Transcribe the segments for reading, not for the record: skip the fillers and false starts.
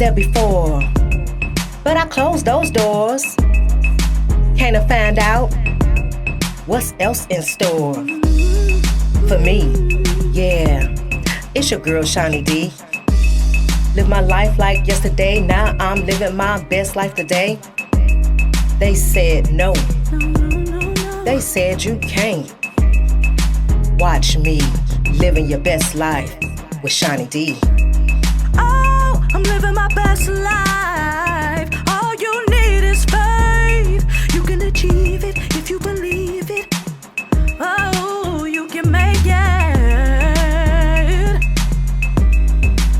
there before, but I closed those doors. Came to find out what's else in store for me. Yeah, it's your girl Shani D. Live my life like yesterday, now I'm living my best life today. They said no, they said you can't. Watch me living your best life with Shani D. Oh, I'm living my best life. All you need is faith. You can achieve it if you believe it. Oh, you can make it.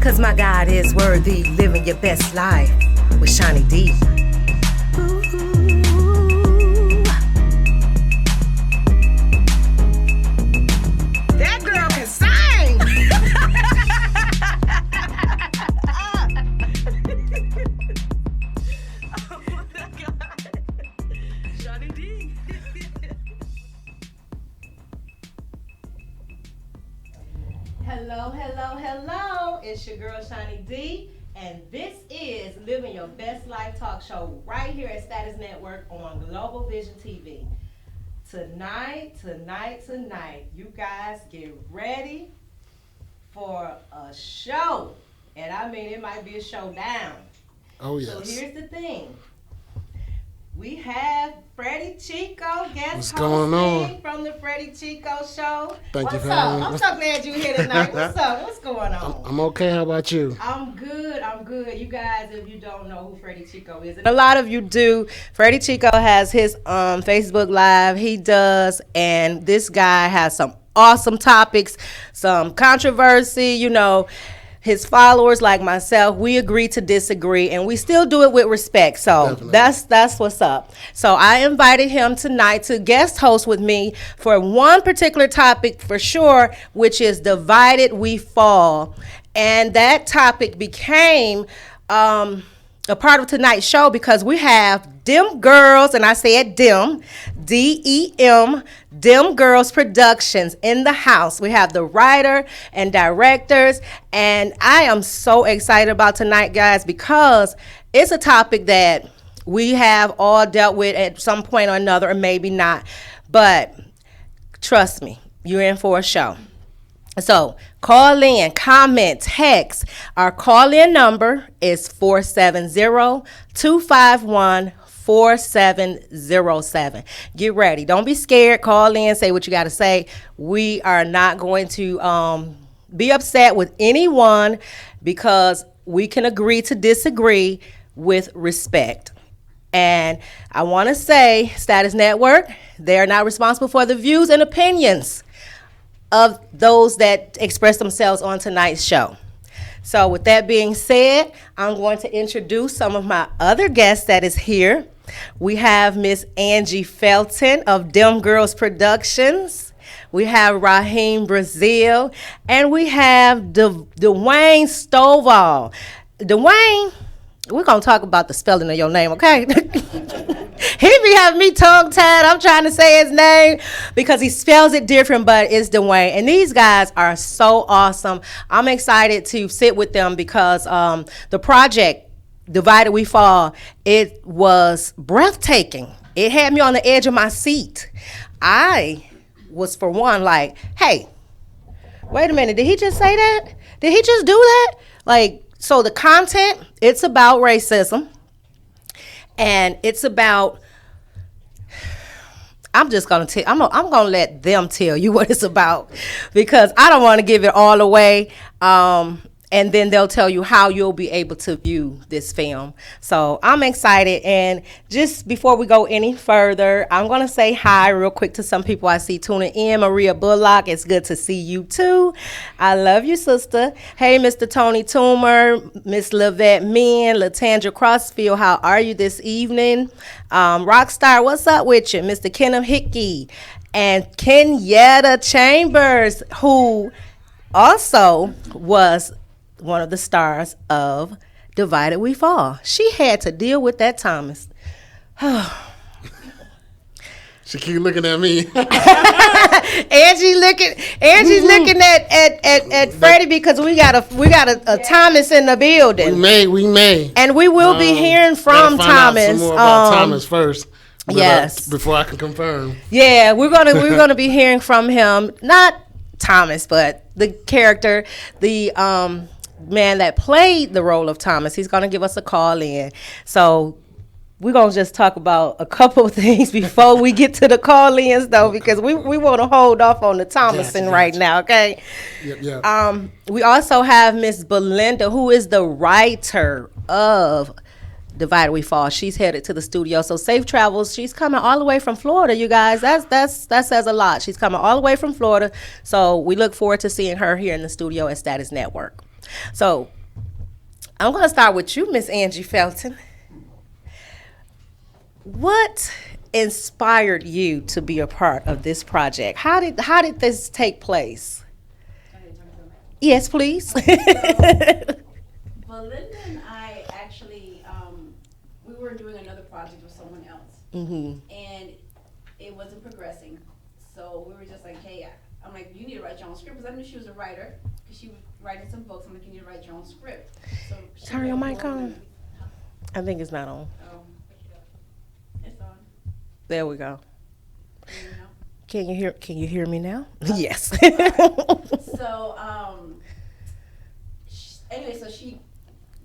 'Cause my God is worthy, living your best life with Shani D. Ooh. That girl can sing! Oh my God. Shani D. Hello, hello, hello. It's your girl Shani D, and this is Living Your Best Life Talk Show right here at Status Network on Global Vision TV. Tonight, you guys get ready for a show. And I mean, it might be a showdown. Oh, yes. So here's the thing. We have Freddie Chico guest What's going hosting on? from the Freddie Chico Show. Thank you What's for up? having me. I'm so glad you're here tonight. What's up? What's going on? I'm okay. How about you? I'm good. You guys, if you don't know who Freddie Chico is, and a lot of you do, Freddie Chico has his Facebook Live. He does, and this guy has some awesome topics, some controversy, his followers like myself, we agree to disagree, and we still do it with respect. So Definitely. that's what's up. So I invited him tonight to guest host with me for one particular topic for sure, which is Divided We Fall. And that topic became a part of tonight's show because we have Dem Girls, and I said Dem, D-E-M, Dem Girls Productions in the house. We have the writer and directors, and I am so excited about tonight, guys, because it's a topic that we have all dealt with at some point or another, or maybe not. But trust me, you're in for a show. So call in, comment, text. Our call-in number is 470-251-4707. Get ready. Don't be scared. Call in, say what you got to say. We are not going to be upset with anyone because we can agree to disagree with respect. And I want to say, Status Network, they are not responsible for the views and opinions of those that express themselves on tonight's show. So with that being said, I'm going to introduce some of my other guests that is here. We have Miss Angie Felton of Dem Girls Productions. We have Raheem Brazil, and we have Dwayne Stovall. Dwayne, we're going to talk about the spelling of your name, okay? He be having me tongue-tied. I'm trying to say his name because he spells it different, but it's Dwayne. And these guys are so awesome. I'm excited to sit with them because the project, Divided We Fall, it was breathtaking. It had me on the edge of my seat. I was, for one, like, hey, wait a minute. Did he just say that? Did he just do that? So the content, it's about racism. And it's about, I'm just going to tell, I'm going to let them tell you what it's about because I don't want to give it all away. And then they'll tell you how you'll be able to view this film. So I'm excited. And just before we go any further, I'm going to say hi real quick to some people I see tuning in. Maria Bullock, it's good to see you too. I love you, sister. Hey, Mr. Tony Toomer, Miss Lavette Min, Latandra Crossfield, how are you this evening? Rockstar, what's up with you? Mr. Kenneth Hickey and Kenyatta Chambers, who also was one of the stars of Divided We Fall. She had to deal with that Thomas. She keep looking at me. Angie's looking at Freddie because we got a Thomas in the building. We may. And we will be hearing from Gotta find Thomas. out some more about Thomas first. Yes. Before I can confirm. Yeah, we're gonna be hearing from him. Not Thomas, but the character, the man that played the role of Thomas. He's gonna give us a call in. So we're gonna just talk about a couple of things before we get to the call-ins, though, because we want to hold off on the Thomason right now, okay? Yep. We also have Miss Belinda, who is the writer of Divided We Fall. She's headed to the studio, so safe travels. She's coming all the way from Florida, you guys. That says a lot. She's coming all the way from Florida, so we look forward to seeing her here in the studio at Status Network. So I'm gonna start with you, Miss Angie Felton. What inspired you to be a part of this project? How did this take place? Yes, please. Belinda and I actually, we were doing another project with someone else, and it wasn't progressing. So we were just like, hey, I'm like, you need to write your own script, because I knew she was a writer, because she was writing some books. I'm like, you need to write your own script. So Turn your mic on. I think it's not on. Oh, it's on. There we go. You know? Can you hear me now? Yes. So, anyway, so she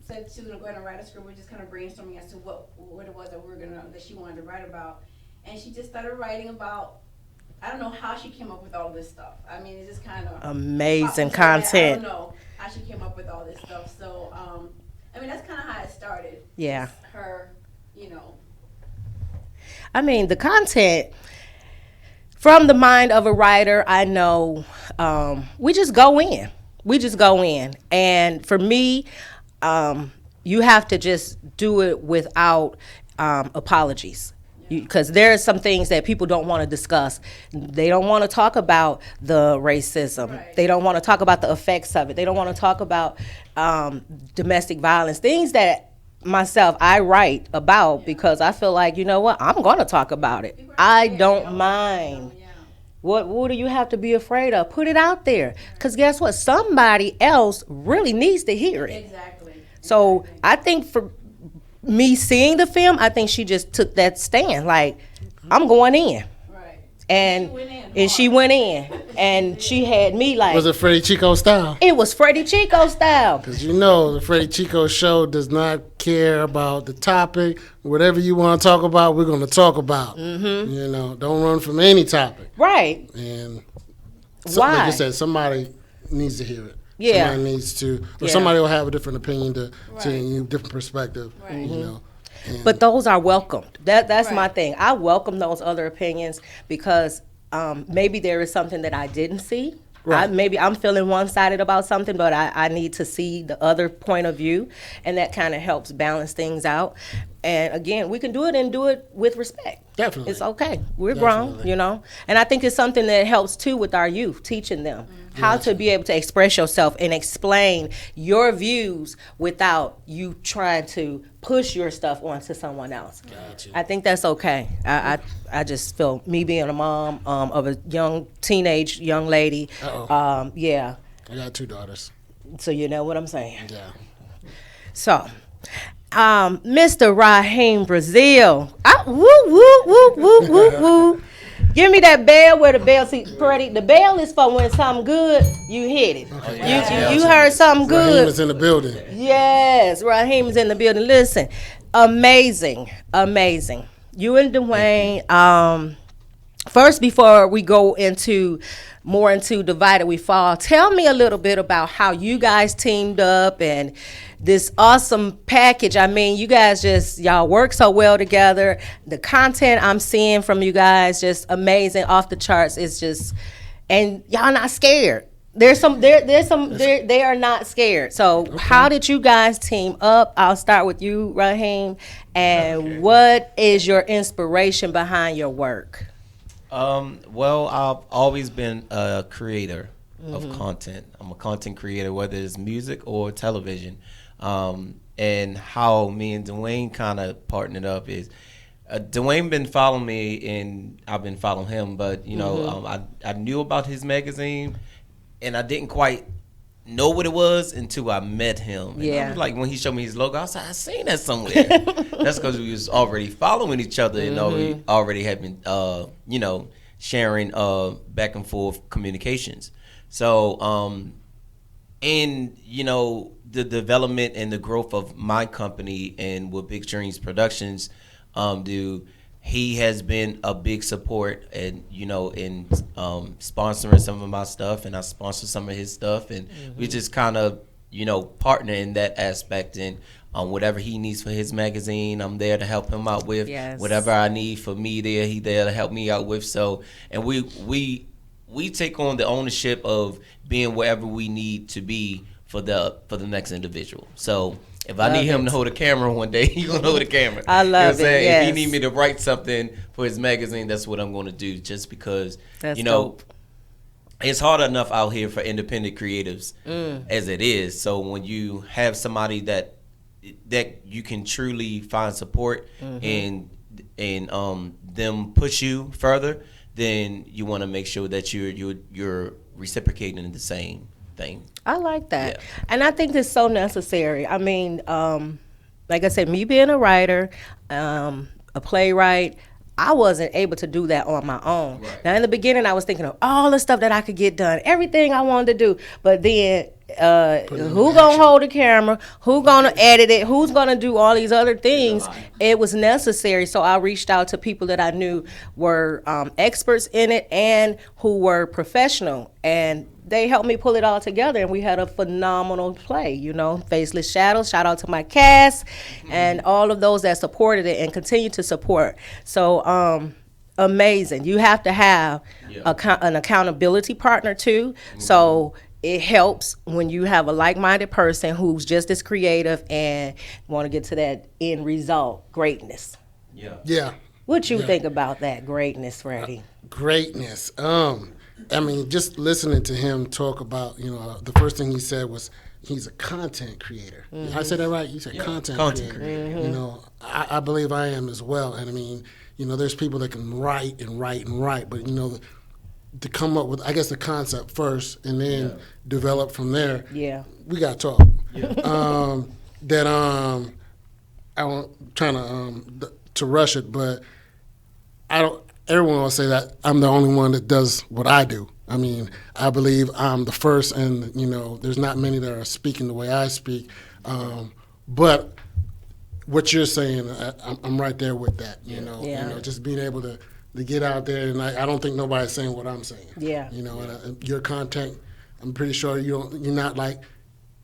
said she was gonna go ahead and write a script. We were just kind of brainstorming as to what it was that she wanted to write about, and she just started writing about. I don't know how she came up with all this stuff. I mean, it's just kind of amazing content. I don't know how she came up with all this stuff. So, I mean, that's kind of how it started. Yeah. Just her, you know. I mean, the content from the mind of a writer, I know we just go in. And for me, you have to just do it without apologies. Because there are some things that people don't want to discuss. They don't want to talk about the racism. Right. They don't want to talk about the effects of it. They don't want to talk about domestic violence, things that I write about because I feel like, you know what, I'm going to talk about it. I don't mind. What do you have to be afraid of? Put it out there. Because guess what? Somebody else really needs to hear it. Exactly. So I think for me seeing the film, I think she just took that stand. Like, I'm going in. Right. And she went in. And she had me like. Was it Freddie Chico style? It was Freddie Chico style. Because you know the Freddie Chico show does not care about the topic. Whatever you want to talk about, we're going to talk about. Mm-hmm. You know, don't run from any topic. Right. And Why? like you said, somebody needs to hear it. Yeah. Somebody needs to, or Yeah. somebody will have a different opinion to Right. different perspective. Right. You know. And But those are welcomed. That's my Right. thing. I welcome those other opinions because maybe there is something that I didn't see. Right. Maybe I'm feeling one-sided about something, but I need to see the other point of view, and that kind of helps balance things out. And again, we can do it with respect. Definitely. It's okay. We're grown, Definitely. you know. And I think it's something that helps too with our youth, teaching them how to be able to express yourself and explain your views without you trying to push your stuff onto someone else. Gotcha. I think that's okay. I just feel me being a mom of a teenage young lady. Uh-oh. Yeah. I got 2 daughters. So you know what I'm saying. Yeah. So, Mr. Raheem Brazil. Woo, woo, woo, woo, woo, woo. Give me that bell where the bell, see, Freddie, the bell is for when something good, you hit it. You heard something Raheem good. is in the building. Yes, Raheem is in the building. Listen, amazing. You and Dwayne, first, before we go into Divided We Fall, tell me a little bit about how you guys teamed up and this awesome package. I mean, you guys y'all work so well together. The content I'm seeing from you guys, just amazing, off the charts. It's just, and y'all not scared. They are not scared. So how did you guys team up? I'll start with you, Raheem. And what is your inspiration behind your work? Well, I've always been a creator of content. I'm a content creator, whether it's music or television. And how me and Dwayne kind of partnered up is Dwayne been following me, and I've been following him. But you know, I knew about his magazine, and I didn't quite know what it was until I met him. And I Yeah. was like, when he showed me his logo, I was like, I seen that somewhere. That's because we was already following each other, and we already had been, you know, sharing back and forth communications. So, and you know, the development and the growth of my company and what Big Dreams Productions do, he has been a big support, and you know, in sponsoring some of my stuff, and I sponsor some of his stuff, and we just kind of, you know, partner in that aspect. And whatever he needs for his magazine, I'm there to help him out with. Yes. Whatever I need for me, he there to help me out with. So, and we take on the ownership of being wherever we need to be for the next individual. So if I need him to hold a camera one day, he's gonna hold a camera. I love you know what I'm it, saying? yes. If he need me to write something for his magazine, that's what I'm gonna do. Just because That's you know, dope. it's hard enough out here for independent creatives as it is. So when you have somebody that you can truly find support and them push you further, then you want to make sure that you're reciprocating the same thing. I like that. Yeah. And I think it's so necessary. I mean, like I said, me being a writer, a playwright, I wasn't able to do that on my own. Right. Now, in the beginning, I was thinking of all the stuff that I could get done, everything I wanted to do. But then, who gonna hold the camera? Who gonna edit it? Who's gonna do all these other things? It was necessary. So I reached out to people that I knew were experts in it and who were professional. And they helped me pull it all together, and we had a phenomenal play, you know, Faceless Shadows. Shout out to my cast and all of those that supported it and continue to support. So, amazing. You have to have an accountability partner, too. So it helps when you have a like-minded person who's just as creative and want to get to that end result, greatness. Yeah. What you think about that greatness, Freddie? Greatness. I mean, just listening to him talk about, you know, the first thing he said was he's a content creator. I said that right? You said content creator. You know, I believe I am as well. And I mean, you know, there's people that can write and write and write, but, you know, to come up with, I guess, the concept first and then develop from there. Yeah. We got to talk. I'm trying to rush it, but I don't. Everyone will say that I'm the only one that does what I do. I mean, I believe I'm the first, and you know, there's not many that are speaking the way I speak. But what you're saying, I'm right there with that. You know, just being able to get out there, and I don't think nobody's saying what I'm saying. Yeah. You know, and your content, I'm pretty sure you're not like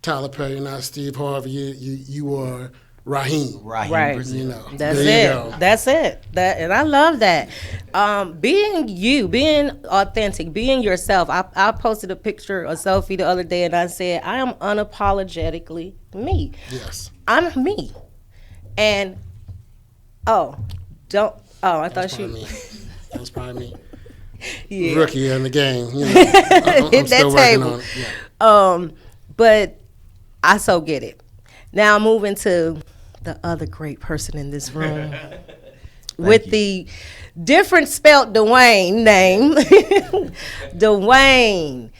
Tyler Perry, you're not Steve Harvey. You are Raheem. Right. You know, That's there you it. go. That's it. And I love that. Being you, being authentic, being yourself. I posted a picture, a selfie the other day, and I said, I am unapologetically me. Yes. I'm me. And, I thought Probably me. That was probably me. yeah. Rookie in the game. You know, I'm Hit that still working table. on it. Yeah. But I so get it. Now moving to the other great person in this room with the different spelt Dwayne name. Dwayne,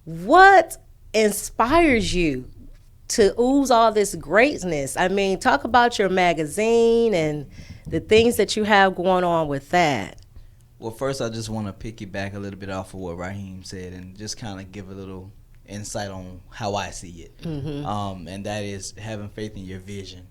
what inspires you to ooze all this greatness? I mean, talk about your magazine and the things that you have going on with that. Well, first, I just want to piggyback a little bit off of what Raheem said and just kind of give a little insight on how I see it. And that is having faith in your vision.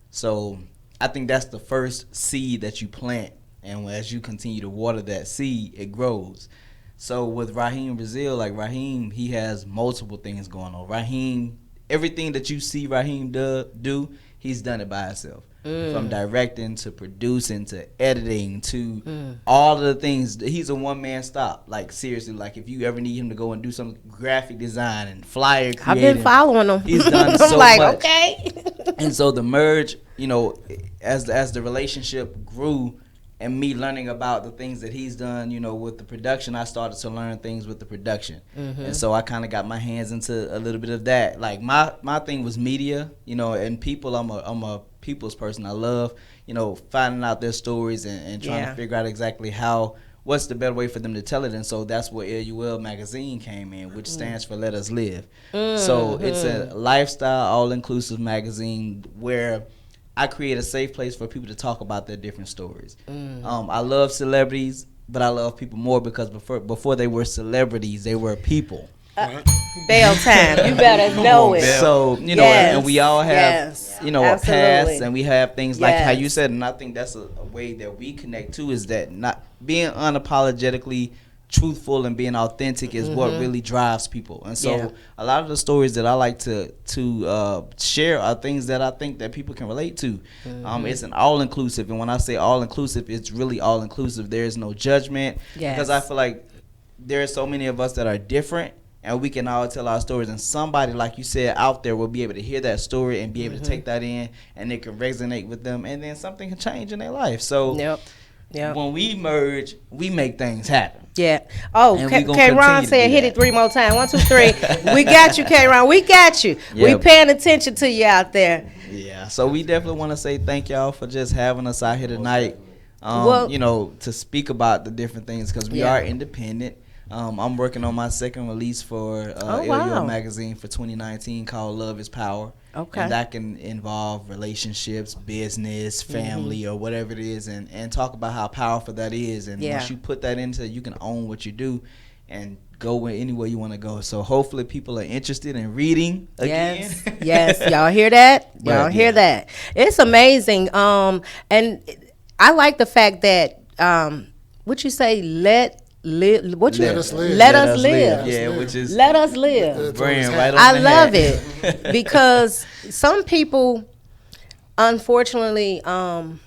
So I think that's the first seed that you plant. And as you continue to water that seed, it grows. So with Raheem Brazil, like Raheem, he has multiple things going on. Raheem, everything that you see Raheem do, he's done it by himself. From directing to producing to editing to all of the things. He's a one-man stop. Like, seriously, like if you ever need him to go and do some graphic design and flyer creating. I've been following him. He's done I'm so like, much. okay. And so the merge, you know, as the relationship grew and me learning about the things that he's done, you know, with the production, I started to learn things with the production. And so I kind of got my hands into a little bit of that. Like my thing was media, you know, and people. I'm a people's person. I love, finding out their stories and trying to figure out exactly what's the better way for them to tell it. And so that's where LUL magazine came in, which stands for Let Us Live. So it's a lifestyle, all-inclusive magazine where I create a safe place for people to talk about their different stories. I love celebrities, but I love people more because before they were celebrities, they were people. Bail time. You better know it. So, and we all have, a past, and we have things like how you said, and I think that's a way that we connect too, is that not being unapologetically truthful and being authentic is what really drives people. And so a lot of the stories that I like to share are things that I think that people can relate to. It's an all-inclusive, and when I say all-inclusive, it's really all-inclusive. There is no judgment, because I feel like there are so many of us that are different, and we can all tell our stories, and somebody, like you said, out there will be able to hear that story and be able to take that in, and it can resonate with them, and then something can change in their life. So when we merge, we make things happen. Yeah. Oh, K-Ron said hit it 3 more times. 1, 2, 3. We got you, K-Ron. We got you. We paying attention to you out there. Yeah. So we definitely want to say thank y'all for just having us out here tonight, to speak about the different things, because we are independent. I'm working on my second release for LUL magazine for 2019 called Love is Power. Okay. And that can involve relationships, business, family, or whatever it is, and talk about how powerful that is. And once you put that into, you can own what you do and go anywhere you want to go. So hopefully people are interested in reading again. Yes. Y'all hear that? Y'all hear that? It's amazing. And I like the fact that, what you say, let us live. Yeah, which is let us live. Brand right on I the love hat. it because some people, unfortunately, some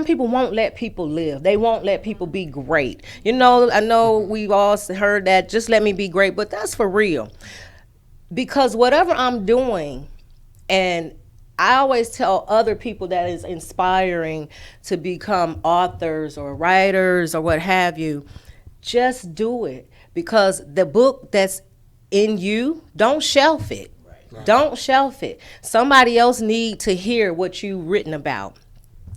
people won't let people live. They won't let people be great. I know we've all heard that. Just let me be great, but that's for real. Because whatever I'm doing, and I always tell other people that is inspiring to become authors or writers or what have you, just do it, because the book that's in you, don't shelf it. Right. Don't shelf it. Somebody else need to hear what you've written about.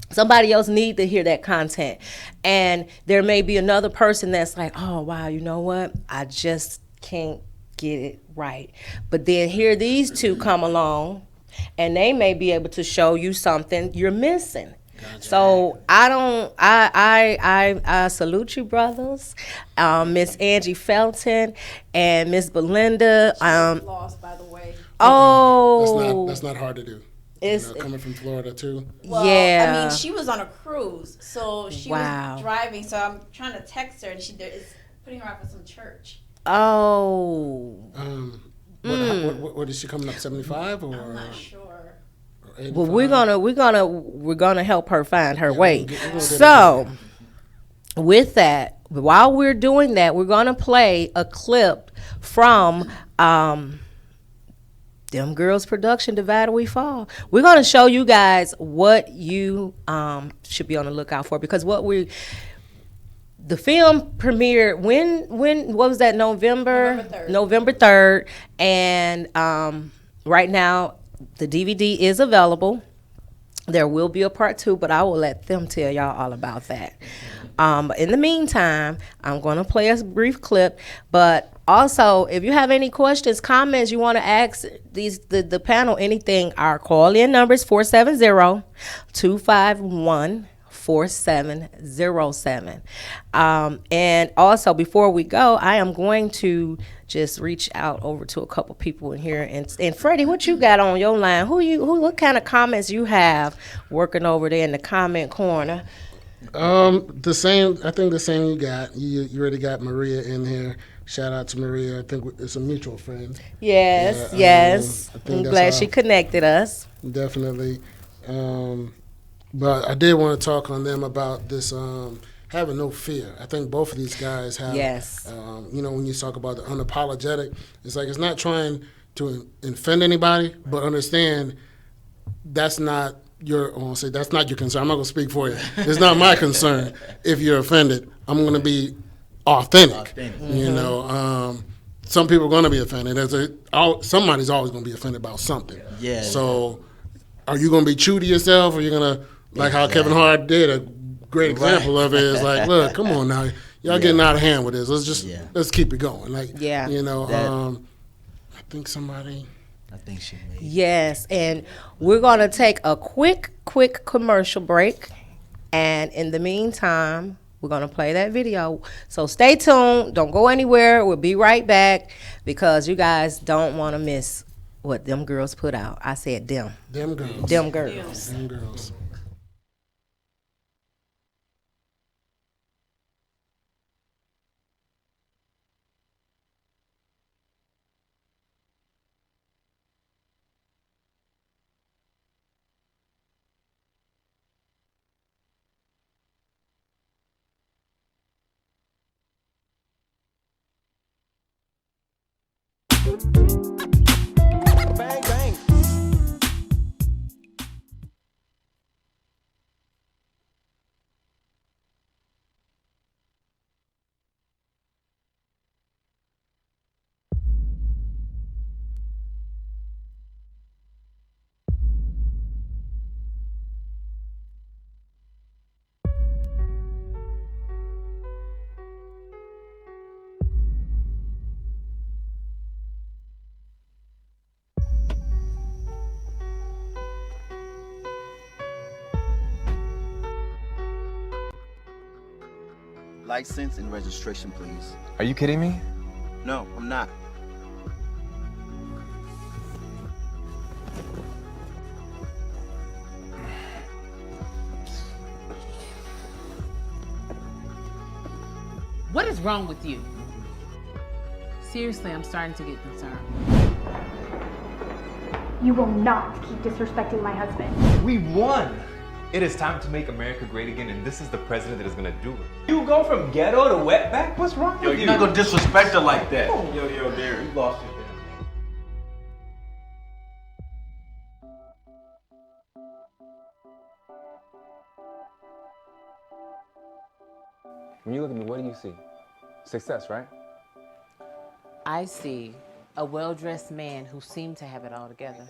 Somebody else need to hear that content. And there may be another person that's like, oh, wow, you know what? I just can't get it right. But then here these two come along, and they may be able to show you something you're missing. Gotcha. So I salute you, brothers. Miss Angie Felton and Miss Belinda. Lost, by the way. Oh, that's not hard to do. It's coming from Florida too. Well, yeah. I mean, she was on a cruise, so she was driving. So I'm trying to text her, and she is putting her up at some church. Oh. What is she coming up, 75 or? I'm not sure. Well, we're gonna help her find her way. So, with that, while we're doing that, we're gonna play a clip from Them Girls production, Divided We Fall. We're gonna show you guys what you should be on the lookout for, because the film premiered when what was that, November 3rd, and right now the DVD is available. There will be a part 2, but I will let them tell y'all all about that. In the meantime, I'm going to play a brief clip, but also if you have any questions, comments, you want to ask the panel anything, our call-in number is 470-251-4707. And also, before we go, I am going to just reach out over to a couple people in here. And Freddie, what you got on your line? What kind of comments you have working over there in the comment corner? The same. I think the same you got. You already got Maria in here. Shout out to Maria. I think it's a mutual friend. Yes. I'm glad she connected us. Definitely. But I did want to talk on them about this having no fear. I think both of these guys have. Yes. When you talk about the unapologetic, it's like it's not trying to offend anybody, but understand that's not your concern. I'm not going to speak for you. It's not my concern if you're offended. I'm going to be authentic. Some people are going to be offended. Somebody's always going to be offended about something. Yeah. So are you going to be true to yourself, or are you going to Like how Kevin Hart did a great example of it is like, look, come on now, y'all getting out of hand with this. Let's keep it going. Like, you know, I think she made. Yes, and we're gonna take a quick commercial break, and in the meantime, we're gonna play that video. So stay tuned. Don't go anywhere. We'll be right back because you guys don't want to miss what them girls put out. I said them. Them girls. Them girls. Them girls. Bang, bang. License and registration, please. Are you kidding me? No, I'm not. What is wrong with you? Seriously, I'm starting to get concerned. You will not keep disrespecting my husband. We won! It is time to make America great again, and this is the president that is gonna do it. You go from ghetto to wetback? What's wrong with you? You're not gonna disrespect her like that. Yo, Derek, you lost your damn. When you look at me, what do you see? Success, right? I see a well-dressed man who seemed to have it all together.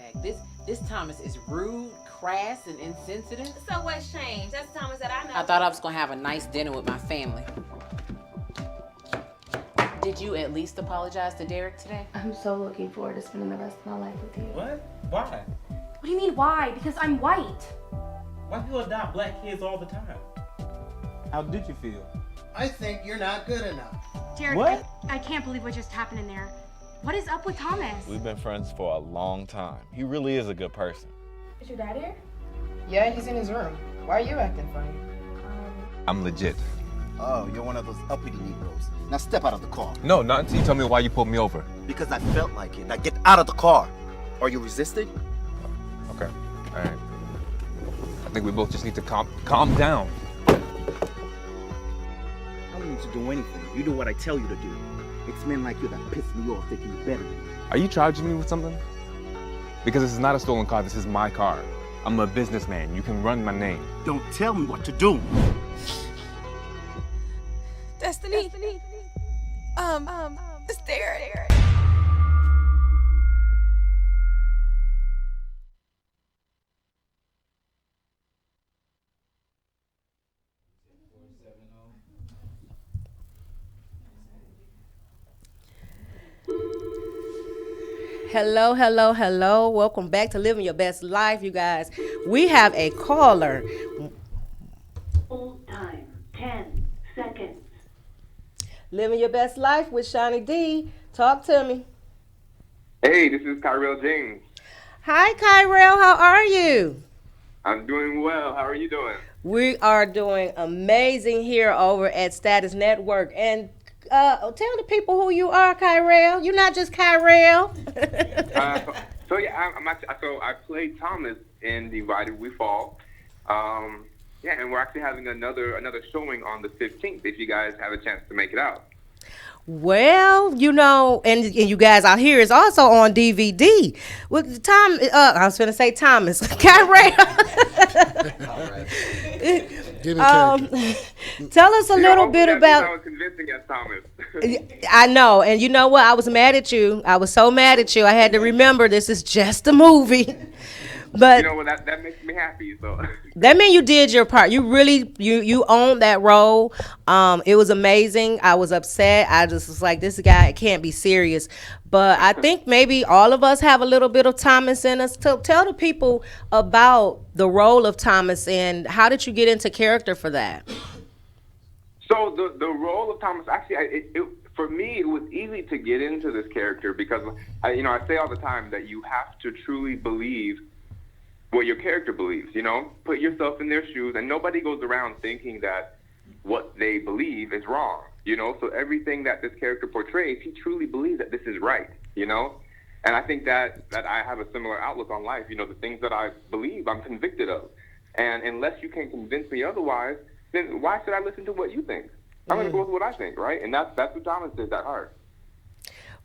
This Thomas is rude, crass, and insensitive. So what's changed? That's the Thomas that I know. I thought I was gonna have a nice dinner with my family. Did you at least apologize to Derek today? I'm so looking forward to spending the rest of my life with you. What? Why? What do you mean why? Because I'm white. Why do you adopt black kids all the time? How did you feel? I think you're not good enough. Jared, What? I can't believe what just happened in there. What is up with Thomas? We've been friends for a long time. He really is a good person. Is your dad here? Yeah, he's in his room. Why are you acting funny? I'm legit. Oh, you're one of those uppity Negroes. Now step out of the car. No, not until you tell me why you pulled me over. Because I felt like it. Now get out of the car. Are you resisting? Okay, all right. I think we both just need to calm down. I don't need to do anything. You do what I tell you to do. It's men like you that piss me off thinking you're better than me. Are you charging me with something? Because this is not a stolen car, this is my car. I'm a businessman, you can run my name. Don't tell me what to do. Destiny. It's Derek. Hello. Welcome back to Living Your Best Life, you guys. We have a caller. Full time, 10 seconds. Living Your Best Life with Shawnee D. Talk to me. Hey, this is Kyrell James. Hi, Kyrell. How are you? I'm doing well. How are you doing? We are doing amazing here over at Status Network. And tell the people who you are, Kyrell. You're not just Kyrell. So I'm actually, I played Thomas in Divided We Fall. Yeah, and we're actually having another showing on the 15th if you guys have a chance to make it out. Well, you know, and you guys out here is also on DVD. With Tom, I was going to say Thomas. Kyrell. Tell us a little bit about. I was convincing as Thomas. I know, and you know what? I was mad at you. I was so mad at you. I had to remember this is just a movie. But you know what? That makes me happy. So That means you did your part. You really you owned that role. It was amazing. I was upset. I just was like, this guy can't be serious. But I think maybe all of us have a little bit of Thomas in us. Tell the people about the role of Thomas and how did you get into character for that? So the role of Thomas, actually, for me, it was easy to get into this character because I say all the time that you have to truly believe what your character believes. Put yourself in their shoes, and nobody goes around thinking that what they believe is wrong. So everything that this character portrays, he truly believes that this is right. And I think that I have a similar outlook on life. The things that I believe, I'm convicted of, and unless you can convince me otherwise, then why should I listen to what you think? I'm going to go with what I think, right? And that's what Thomas is at heart.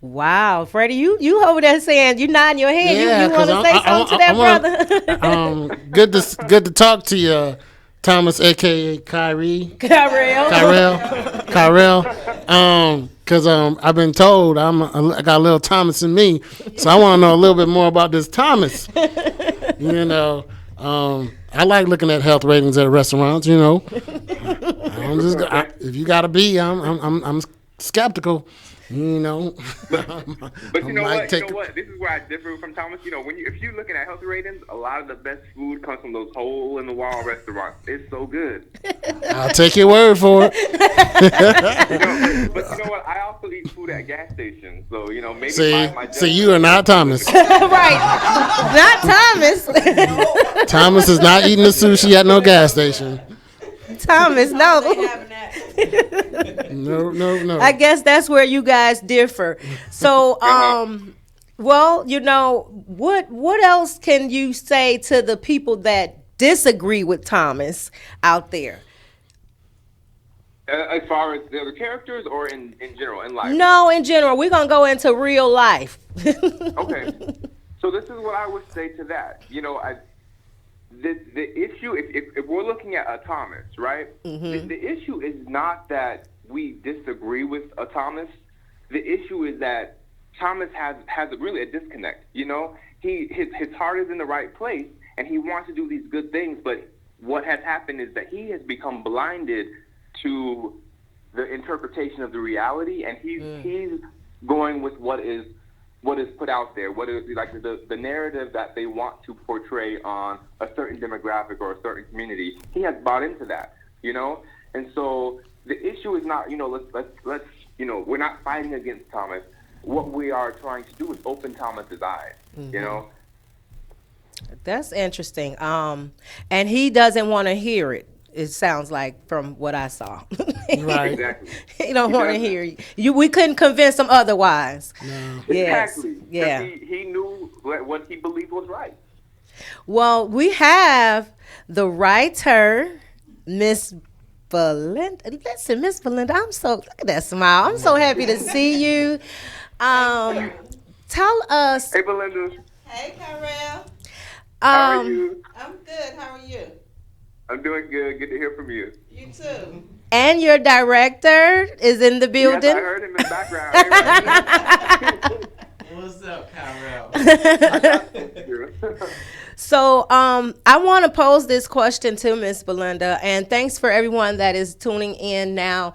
Wow, Freddie, you over there saying, you nodding your head. You want to say something to that brother? Good to talk to you, Thomas, a.k.a. Kyrell. Because I've been told I got a little Thomas in me, so I want to know a little bit more about this Thomas. I like looking at health ratings at restaurants. If you gotta be, I'm skeptical. But you know what? This is where I differ from Thomas. If you're looking at health ratings, a lot of the best food comes from those hole in the wall restaurants. It's so good. I'll take your word for it. But you know what? I also eat food at gas stations, so maybe See, you are not Thomas. Right, not Thomas. Thomas is not eating the sushi at no gas station. Thomas, no. No. I guess that's where you guys differ. So, well, what else can you say to the people that disagree with Thomas out there? As far as the other characters or in general, in life? No, in general. We're going to go into real life. Okay. So this is what I would say to that. The issue, if we're looking at a Thomas, right? Mm-hmm. The issue is not that we disagree with a Thomas. The issue is that Thomas has really a disconnect. His heart is in the right place, and he wants to do these good things. But what has happened is that he has become blinded to the interpretation of the reality, and he's going with what is put out there, what is like the narrative that they want to portray on a certain demographic or a certain community. He has bought into that, and so the issue is not, let's we're not fighting against Thomas. What we are trying to do is open Thomas's eyes, mm-hmm. That's interesting. And he doesn't want to hear it. It sounds like from what I saw. Right. Exactly. He don't want to hear you. We couldn't convince him otherwise. No. Yes. Exactly. Yeah. He knew what he believed was right. Well, we have the writer, Miss Belinda. Listen, Miss Belinda, look at that smile. I'm so happy to see you. Tell us. Hey, Belinda. Hey, Kyrell. How are you? I'm good. How are you? I'm doing good. Good to hear from you. You too. And your director is in the building. Yes, I heard him in the background. What's up, Kyrell? So I want to pose this question to Miss Belinda, and thanks for everyone that is tuning in now.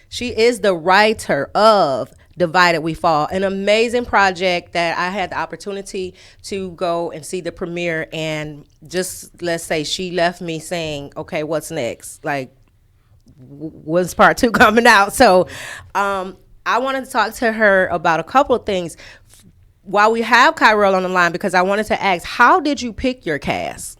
She is the writer of Divided We Fall, an amazing project that I had the opportunity to go and see the premiere, and just let's say she left me saying, okay, what's next? Like, when's part 2 coming out? So I wanted to talk to her about a couple of things while we have Kyrell on the line, because I wanted to ask, how did you pick your cast?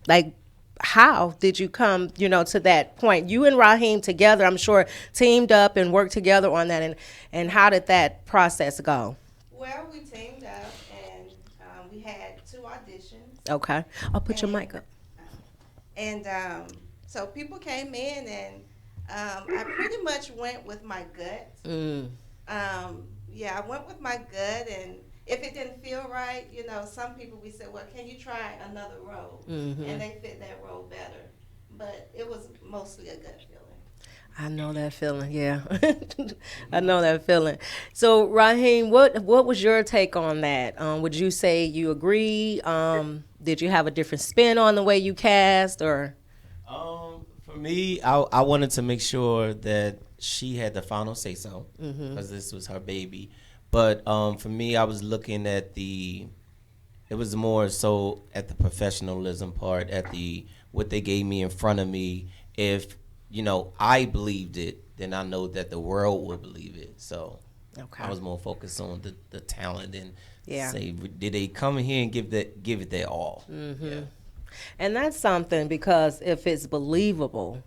Like, how did you come, to that point? You and Raheem together, I'm sure, teamed up and worked together on that. And how did that process go? Well, we teamed up, and we had 2 auditions. Okay. I'll put your mic up. And so people came in, and I pretty much went with my gut. I went with my gut, and if it didn't feel right, some people we said, well, can you try another role? Mm-hmm. And they fit that role better. But it was mostly a gut feeling. I know that feeling. Yeah, I know that feeling. So, Raheem, what was your take on that? Would you say you agree? Did you have a different spin on the way you cast, or? For me, I wanted to make sure that she had the final say so because this was her baby. But for me, I was looking at it was more so at the professionalism part, at what they gave me in front of me. If I believed it, then I know that the world will believe it. So Okay. I was more focused on the talent and Yeah. say, did they come in here and give it their all? Yeah. And that's something because if it's believable,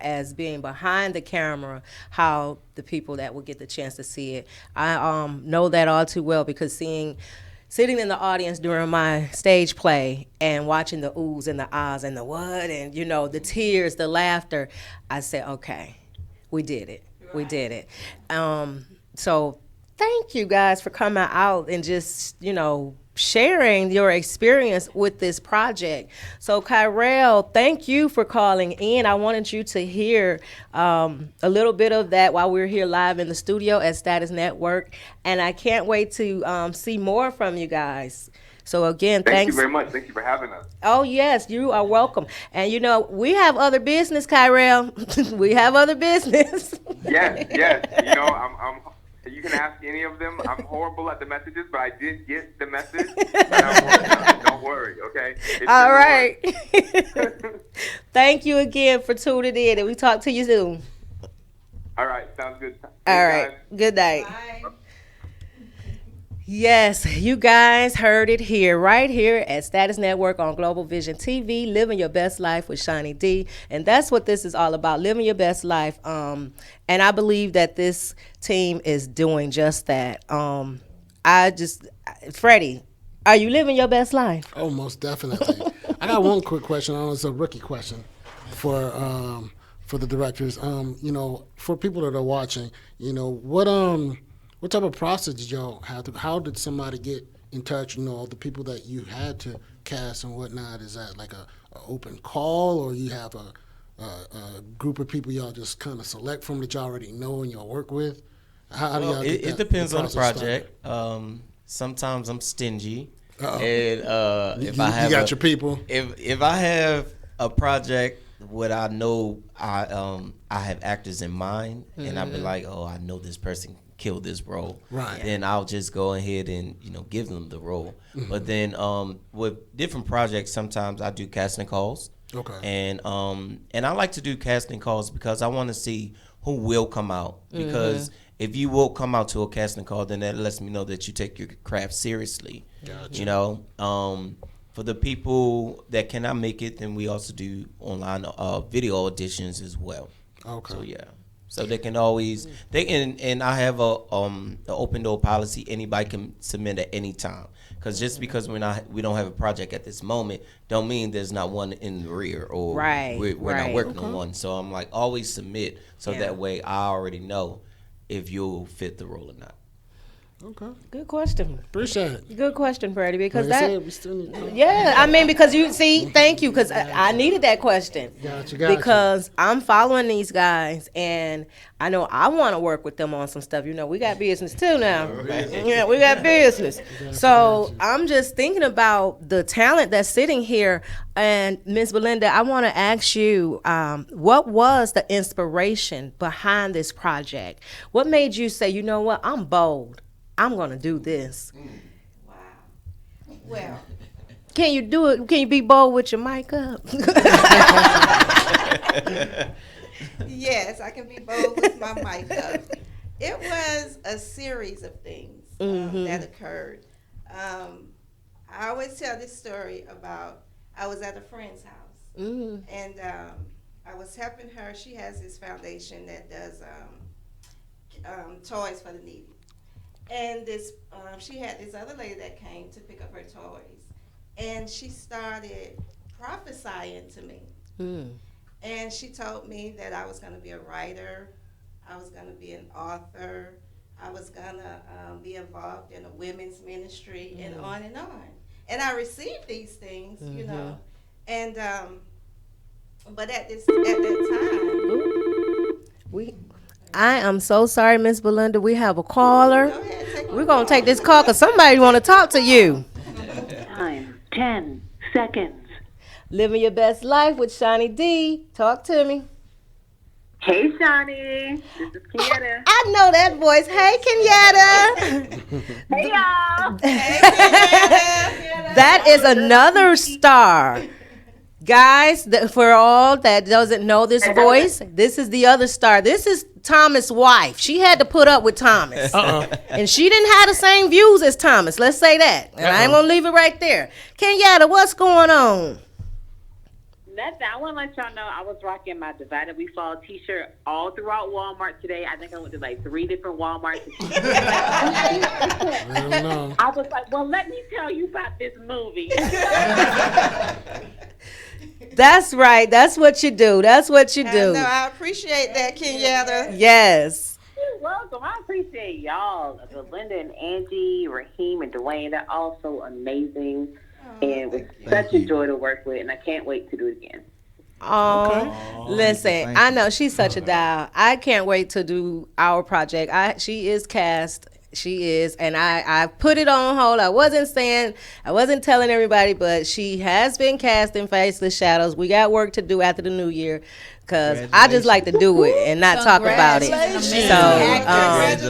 as being behind the camera, how the people that will get the chance to see it, I know that all too well because sitting in the audience during my stage play and watching the oohs and the ahs and the what and the tears, the laughter, I said, okay, we did it. We did it. So thank you guys for coming out and just, sharing your experience with this project. So Kyrell, thank you for calling in. I wanted you to hear a little bit of that while we're here live in the studio at Status Network. And I can't wait to see more from you guys. So again, Thank thanks. you very much. Thank you for having us. Oh, yes, you are welcome. And, we have other business, Kyrell. We have other business. Yes. You can ask any of them. I'm horrible at the messages, but I did get the message. And I'm working on it. Don't worry, okay? All right. Thank you again for tuning in, and we talk to you soon. All right, sounds good. All right. Good night. Yes, you guys heard it here, right here at Status Network on Global Vision TV, living your best life with Shani D. And that's what this is all about, living your best life. And I believe that this team is doing just that. Freddie, are you living your best life? Oh, most definitely. I got one quick question. I know it's a rookie question for the directors. For people that are watching, what type of process did y'all have to? How did somebody get in touch? The people that you had to cast and whatnot. Is that like a open call, or you have a group of people y'all just kind of select from that y'all already know and y'all work with? How do y'all get that? It depends on the process project. Sometimes I'm stingy, Uh-oh. and if you I got your people. If I have a project, what I know, I have actors in mind, and I be like, oh, I know this person kill this role, right? Then I'll just go ahead and give them the role. But then with different projects, sometimes I do casting calls. Okay. And I like to do casting calls because I want to see who will come out. Because if you will come out to a casting call, then that lets me know that you take your craft seriously. Gotcha. For the people that cannot make it, then we also do online video auditions as well. Okay. So yeah. So they can always and I have a open door policy. Anybody can submit at any time. Because just because we don't have a project at this moment, don't mean there's not one in the rear or we're not working on one. So I'm like, always submit so that way I already know if you'll fit the role or not. Okay. Good question. Appreciate it. Good question, Freddie, because Like I said, we still need because you see, thank you, because I needed that question. Gotcha. Because I'm following these guys, and I know I want to work with them on some stuff. We got business too now. Yeah, we got business. So I'm just thinking about the talent that's sitting here. And Ms. Belinda, I want to ask you, what was the inspiration behind this project? What made you say, you know what, I'm bold. I'm going to do this. Wow. Well, can you do it? Can you be bold with your mic up? Yes, I can be bold with my mic up. It was a series of things that occurred. I always tell this story about I was at a friend's house, and I was helping her. She has this foundation that does toys for the needy. And she had this other lady that came to pick up her toys, and she started prophesying to me. And she told me that I was going to be a writer, I was going to be an author, I was going to be involved in a women's ministry, and on and on. And I received these things, and but at that time. I am so sorry, Miss Belinda. We have a caller. We're going to take this call because somebody want to talk to you. Time, 10 seconds. Living your best life with Shawnee D. Talk to me. Hey, Shawnee. This is Kenyatta. I know that voice. Hey, Kenyatta. Hey, y'all. That is another star. Guys, for all that doesn't know this voice, this is the other star. This is Thomas' wife. She had to put up with Thomas. And she didn't have the same views as Thomas. Let's say that. And I ain't going to leave it right there. Kenyatta, what's going on? Nothing. I want to let y'all know I was rocking my Divided We Fall t-shirt all throughout Walmart today. I think I went to like 3 different Walmarts. I was like, well, let me tell you about this movie. That's right. That's what you do. That's what you do. No, I appreciate that, Kenyatta. Yes. You're welcome. I appreciate y'all. Belinda and Angie, Raheem, and Dwayne. They're all so amazing. And it was such a joy to work with, and I can't wait to do it again. Oh, listen, I know she's such a doll. I can't wait to do our project. She is cast. She is, and I put it on hold. I wasn't telling everybody, but she has been cast in Faceless Shadows. We got work to do after the new year, because I just like to do it and not talk about it. So,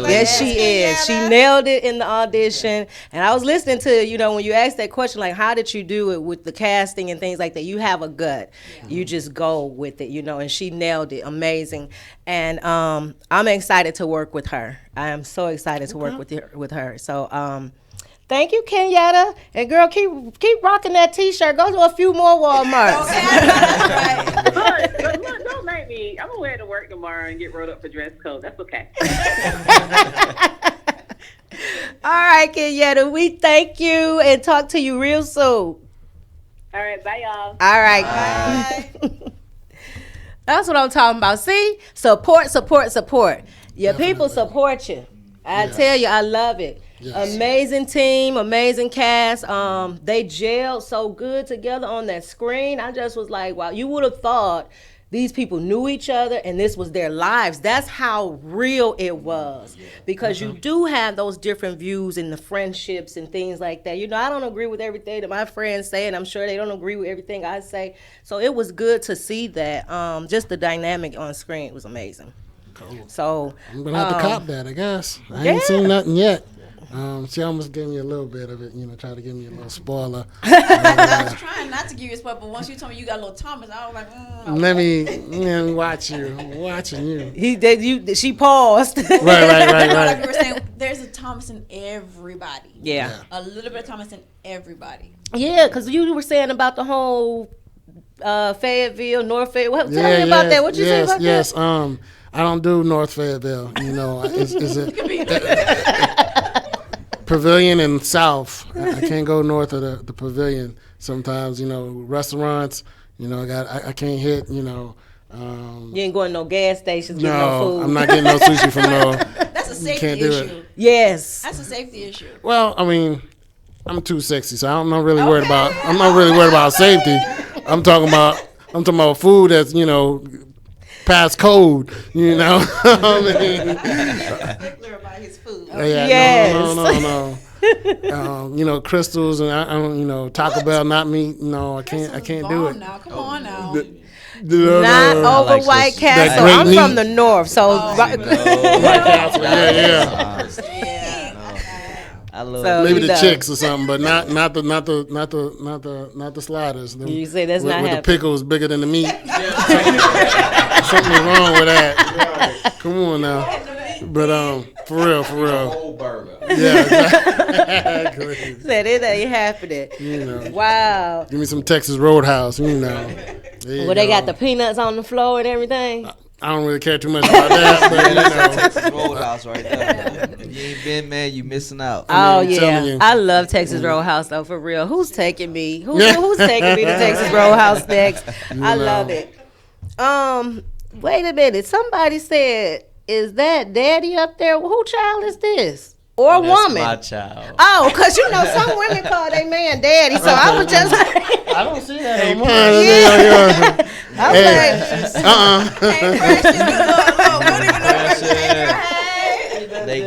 yes, she is. She nailed it in the audition. And I was listening to, when you asked that question, like, how did you do it with the casting and things like that? You have a gut. Yeah. You just go with it, and she nailed it. Amazing. And I'm excited to work with her. I am so excited to work with her. So, thank you, Kenyatta. And girl, keep rocking that t-shirt. Go to a few more Walmarts. Look, don't make me. I'm gonna wear it to work tomorrow and get rolled up for dress code. That's okay. All right, Kenyatta. We thank you and talk to you real soon. All right, bye, y'all. All right, bye. That's what I'm talking about. See, support. Your people support you. I tell you, I love it. Yes. Amazing team, amazing cast. They gelled so good together on that screen. I just was like, wow, you would have thought these people knew each other and this was their lives. That's how real it was. Because you do have those different views in the friendships and things like that. I don't agree with everything that my friends say, and I'm sure they don't agree with everything I say. So it was good to see that. Just the dynamic on screen was amazing. Cool. So I'm gonna have to cop that, I guess. I ain't seen nothing yet. She almost gave me a little bit of it, tried to give me a little spoiler. I was trying not to give you a spoiler, but once you told me you got a little Thomas, I was like, Let me watch you. I'm watching you. She paused. Right. Like we were saying, there's a Thomas in everybody. Yeah. A little bit of Thomas in everybody. Yeah, because you were saying about the whole Fayetteville, North Fayetteville. Tell me about that. What you say about that? Yes. I don't do North Fayetteville. Is it Pavilion and South? I can't go north of the Pavilion sometimes. Restaurants. I can't hit. You ain't going to no gas stations. Getting no food. I'm not getting no sushi from no. That's a safety issue. Yes. That's a safety issue. Well, I'm too sexy, so I'm not really worried about. I'm not really worried about safety. I'm talking about food that's past code, Particular about his food. Yes. No. Crystals and I don't. Taco Bell, not me. No, I can't do it. Now, come on now. Not over White Castle. I'm from the north, so White Castle. Yeah. I love maybe the chicks or something, but not the sliders. You say that's not with happening. The pickles bigger than the meat. Something wrong with that. Come on now. But for real. Whole burger. Yeah, exactly. Said it ain't happening. Wow. Give me some Texas Roadhouse. They got the peanuts on the floor and everything. I don't really care too much about that, but Texas Roadhouse right there. If you ain't been, man, you missing out. Oh yeah, I love Texas Roadhouse though, for real. Who's taking me? Who's taking me to Texas Roadhouse next? I love it. Wait a minute. Somebody said, "Is that Daddy up there? Who child is this?" Or woman. My child. Oh, because some women call their man daddy, so I was just like, I don't see that anymore. I was like, Hey, Precious,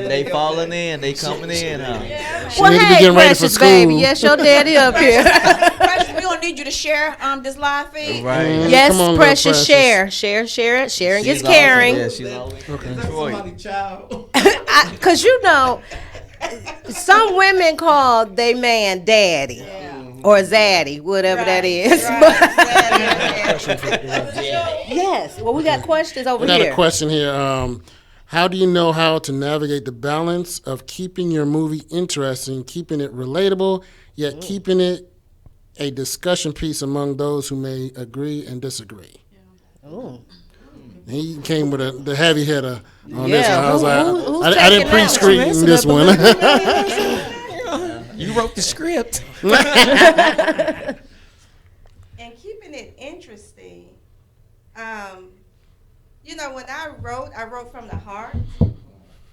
They falling in. They coming in. She need to be getting ready for school. Baby. Yes, your daddy up here. Precious, we gonna need you to share this live feed. Right. Yes, Come on, Precious, Precious. share it. Sharing is She's caring. Always, yeah, she's always Okay. Detroit. Because some women call they man daddy or zaddy, whatever that is. Yes. Well, we got questions over We got here. a question here. How do you know how to navigate the balance of keeping your movie interesting, keeping it relatable, yet keeping it a discussion piece among those who may agree and disagree? Ooh. He came with the heavy hitter on Yeah, this one. I was who's like, I didn't taking that pre-screen one? this one. You wrote the script. And keeping it interesting. When I wrote from the heart,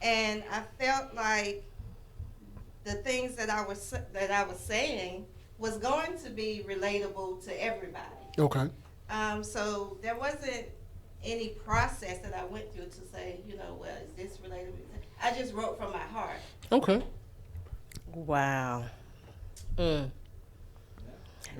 and I felt like the things that I was saying was going to be relatable to everybody. Okay. So there wasn't any process that I went through to say, well, is this relatable? I just wrote from my heart. Okay. Wow.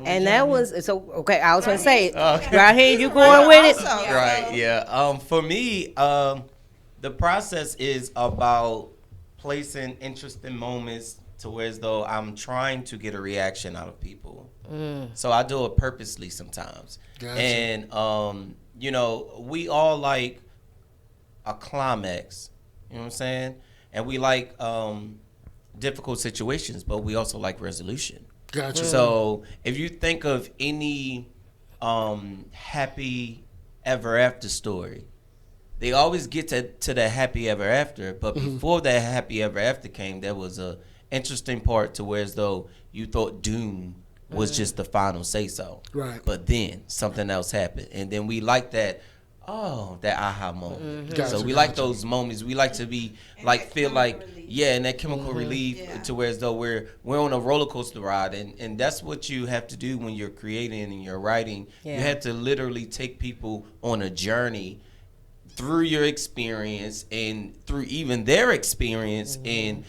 And that was okay. I was going to say, Raheem, you going with it? Right. Yeah. For me, the process is about placing interesting moments to where as though I'm trying to get a reaction out of people. So I do it purposely sometimes. Gotcha. And we all like a climax. You know what I'm saying? And we like difficult situations, but we also like resolution. Gotcha. So if you think of any happy ever after story, they always get to the happy ever after. But before that happy ever after came, there was a interesting part to where as though you thought doom was just the final say so. Right. But then something else happened, and then we like that. Oh, that aha moment. Gotcha, So we like gotcha. those moments. We like to be feel like and that chemical relief to where as though we're on a roller coaster ride, and that's what you have to do when you're creating and you're writing. You have to literally take people on a journey through your experience and through even their experience, and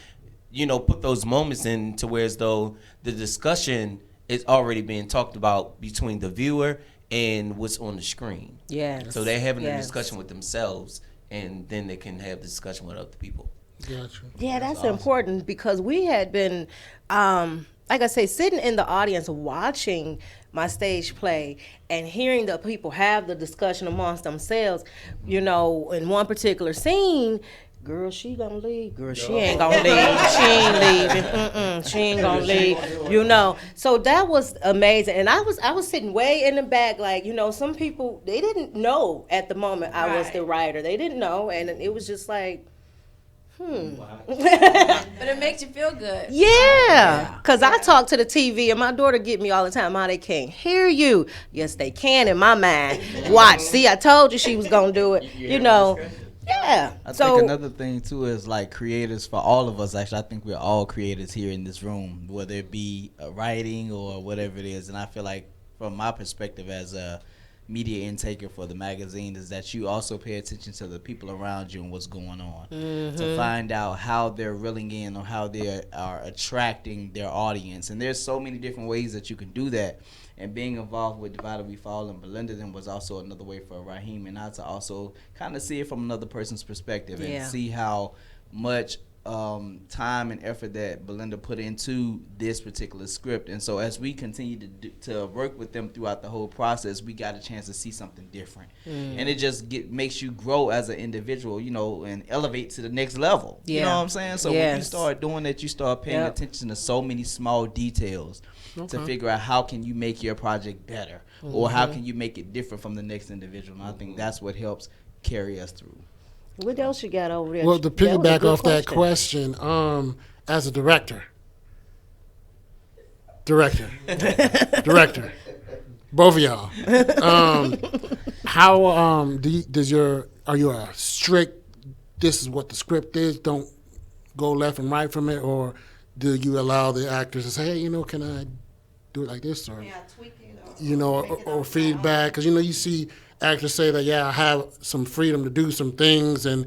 put those moments in to where as though the discussion is already being talked about between the viewer and what's on the screen. Yes. So they're having a discussion with themselves, and then they can have the discussion with other people. Gotcha. Yeah, that's important because we had been, like I say, sitting in the audience watching my stage play and hearing the people have the discussion amongst themselves. In one particular scene, girl, she gonna leave. Girl, she ain't gonna leave. She ain't leaving. She ain't gonna leave. So that was amazing. And I was sitting way in the back, like, some people, they didn't know at the moment I was the writer. They didn't know, and it was just like, But it makes you feel good. Yeah, because I talk to the TV, and my daughter get me all the time how they can't hear you. Yes, they can in my mind. Watch. See, I told you she was going to do it. Yeah. I think another thing, too, is like creators, for all of us, actually, I think we're all creators here in this room, whether it be writing or whatever it is. And I feel like from my perspective as a media intaker for the magazine is that you also pay attention to the people around you and what's going on to find out how they're reeling in or how they are attracting their audience. And there's so many different ways that you can do that. And being involved with Divided We Fall and Belinda then was also another way for Raheem and I to also kind of see it from another person's perspective and see how much time and effort that Belinda put into this particular script. And so as we continue to work with them throughout the whole process, we got a chance to see something different. And it just makes you grow as an individual, and elevate to the next level. You know what I'm saying? So when you start doing that, you start paying attention to so many small details to figure out how can you make your project better or how can you make it different from the next individual. And I think that's what helps carry us through. What else you got over there? Well, to piggyback off that question, as a director, both of y'all, how are you a strict? This is what the script is. Don't go left and right from it, or do you allow the actors to say, hey, can I do it like this, or tweak it, or feedback? Because you see actors say that, I have some freedom to do some things, and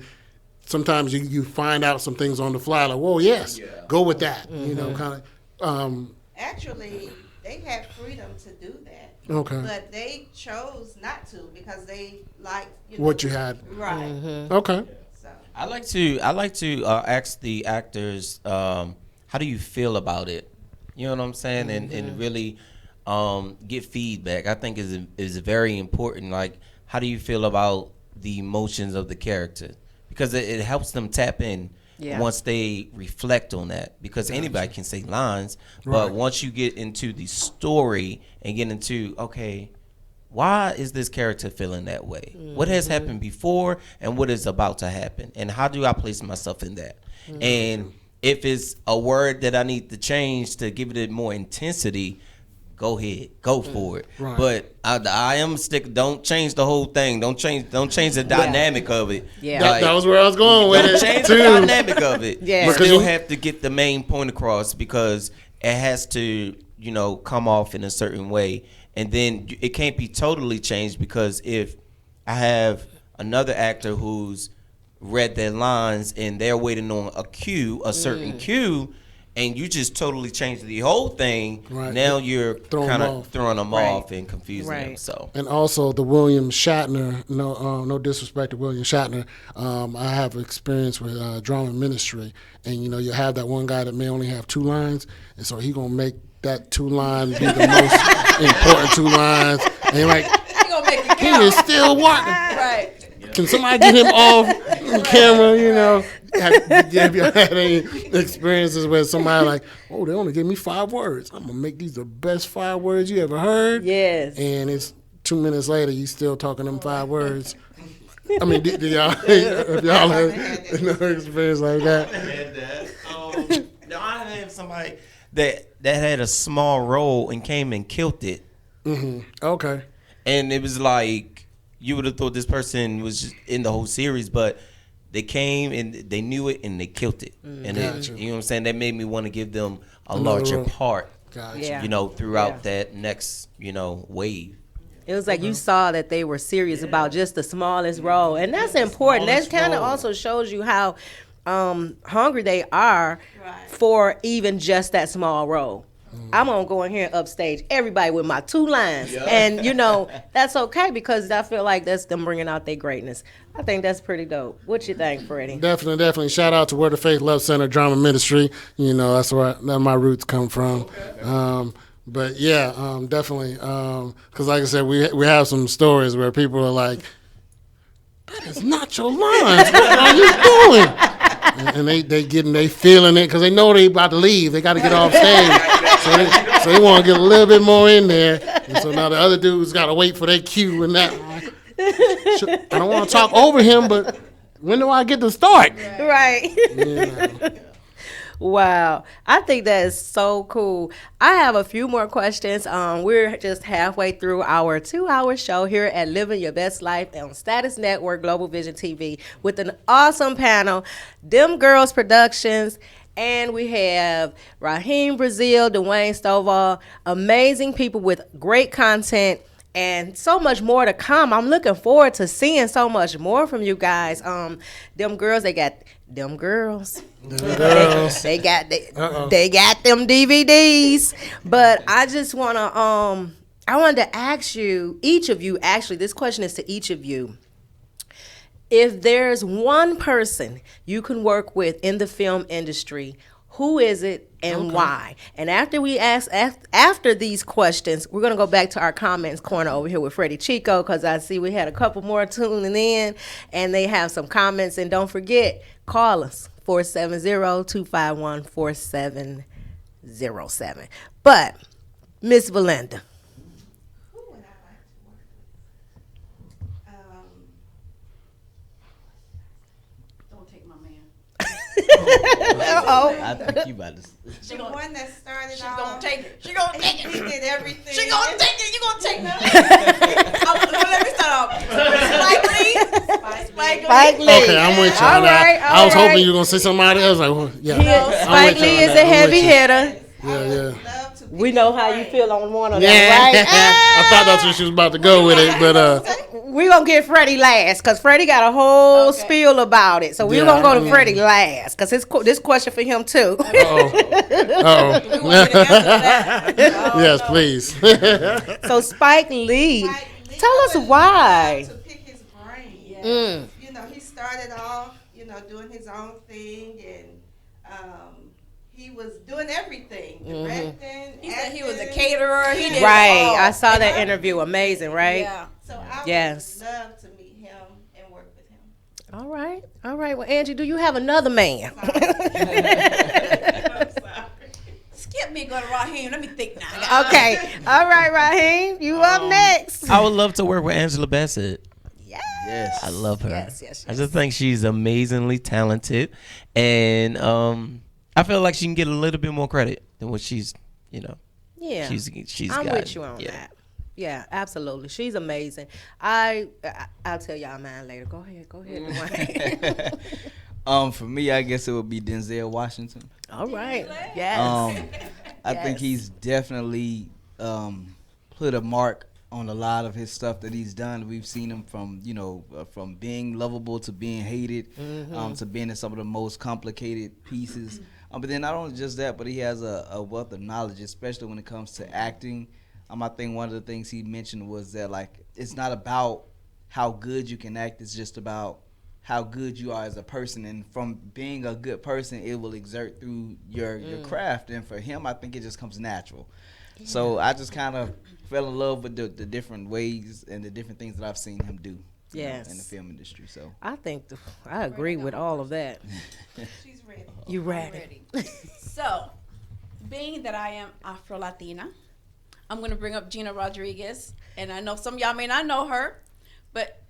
sometimes you find out some things on the fly, like, whoa, yes, go with that. You know, kind of. Actually, they had freedom to do that. Okay. But they chose not to because they liked what you had. Right. Okay. I like to ask the actors, how do you feel about it? You know what I'm saying, and really get feedback. I think is very important. Like, how do you feel about the emotions of the character? Because it helps them tap in once they reflect on that. Because anybody can say lines, but once you get into the story and get into, okay, why is this character feeling that way? What has happened before and what is about to happen? And how do I place myself in that? And if it's a word that I need to change to give it more intensity, go ahead, go for it. Right. But I am don't change the whole thing. Don't change the dynamic of it. Yeah, that was where I was going with it. Don't change the dynamic of it. Yeah. You Because still you- have to get the main point across because it has to, come off in a certain way. And then it can't be totally changed because if I have another actor who's read their lines and they're waiting on a certain cue, and you just totally change the whole thing, now you're kind of throwing them off and confusing them. So. And also the William Shatner, no disrespect to William Shatner, I have experience with drama ministry, and you have that one guy that may only have 2 lines, and so he gonna make that 2 lines be the most important 2 lines, and you're like, He gonna make it he count. is still working. Right. Can somebody get him off camera? Have you had any experiences where somebody like, oh, they only gave me 5 words. I'm gonna make these the best 5 words you ever heard. Yes. And it's 2 minutes later, you still talking them 5 words. I mean, do y'all, if y'all have no experience like that? No, I had somebody that had a small role and came and killed it. Okay. And it was like you would have thought this person was just in the whole series, but they came and they knew it and they killed it. And Gotcha. you know what I'm saying? That made me want to give them a Another larger role. part. Gotcha. Yeah. Throughout that next, wave. It was like you saw that they were serious about just the smallest role, and that's important. That kind of also shows you how hungry they are for even just that small role. I'm gonna go in here and upstage everybody with my 2 lines, and that's okay because I feel like that's them bringing out their greatness. I think that's pretty dope. What you think, Freddie? Definitely. Shout out to Word of Faith Love Center Drama Ministry. That's where my roots come from. But yeah, definitely. Because like I said, we have some stories where people are like, "That is not your lines. What are you doing?" And they feeling it because they know they about to leave. They got to get off stage, so they want to get a little bit more in there. And so now the other dudes got to wait for their cue and that. I don't want to talk over him, but when do I get to start? Right. Wow. I think that is so cool. I have a few more questions. We're just halfway through our 2-hour show here at Living Your Best Life on Status Network Global Vision TV with an awesome panel, Them Girls Productions, and we have Raheem Brazil, Dwayne Stovall, amazing people with great content and so much more to come. I'm looking forward to seeing so much more from you guys. Them girls, they got them girls. They got them DVDs. But I just wanna I wanted to ask you, each of you, actually, this question is to each of you. If there's one person you can work with in the film industry, who is it and why? And after we after these questions, we're going to go back to our comments corner over here with Freddie Chico because I see we had a couple more tuning in and they have some comments. And don't forget, call us, 470-251-4707. But, Miss Valinda. I think you about to. The one that started She off. gonna take it. She gonna take it. He did everything. She gonna take it. You gonna take it. Let me start off. Spike Lee. Okay, I'm with you on that. I was hoping you were gonna say somebody else. Like, well, yeah. Spike Lee is a heavy hitter. Yeah. We know how you feel on one of them, Yeah. right? I thought that's where she was about to go with it, but we're going to get Freddie last because Freddie got a whole spiel about it. So we're going to go to Freddie last because this question for him too. Yes, please. So Spike Lee, tell us why. To pick his brain. Yeah. You know, he started off, doing his own thing, and he was doing everything, directing. He said he was a caterer. He did Right. I saw that interview. Amazing, right? Yeah. So I would love to meet him and work with him. All right. All right. Well, Angie, do you have another man? Skip me, go to Raheem. Let me think now. Okay. All right, Raheem. You up next. I would love to work with Angela Bassett. Yes. I love her. Yes. I just think she's amazingly talented. And I feel like she can get a little bit more credit than what she's, Yeah. She's I'm got. with you on that. Yeah, absolutely. She's amazing. I'll tell y'all mine later. Go ahead, Dwayne. For me, I guess it would be Denzel Washington. All right. Yes. I think he's definitely put a mark on a lot of his stuff that he's done. We've seen him from from being lovable to being hated, to being in some of the most complicated pieces. But then not only just that, but he has a wealth of knowledge, especially when it comes to acting. I think one of the things he mentioned was that it's not about how good you can act; it's just about how good you are as a person. And from being a good person, it will exert through your craft. And for him, I think it just comes natural. Yeah. So I just kind of fell in love with the different ways and the different things that I've seen him do. In the film industry. So I think I agree with all of that. She's ready. You ready? So, being that I am Afro-Latina, I'm going to bring up Gina Rodriguez. And I know some of y'all may not know her, but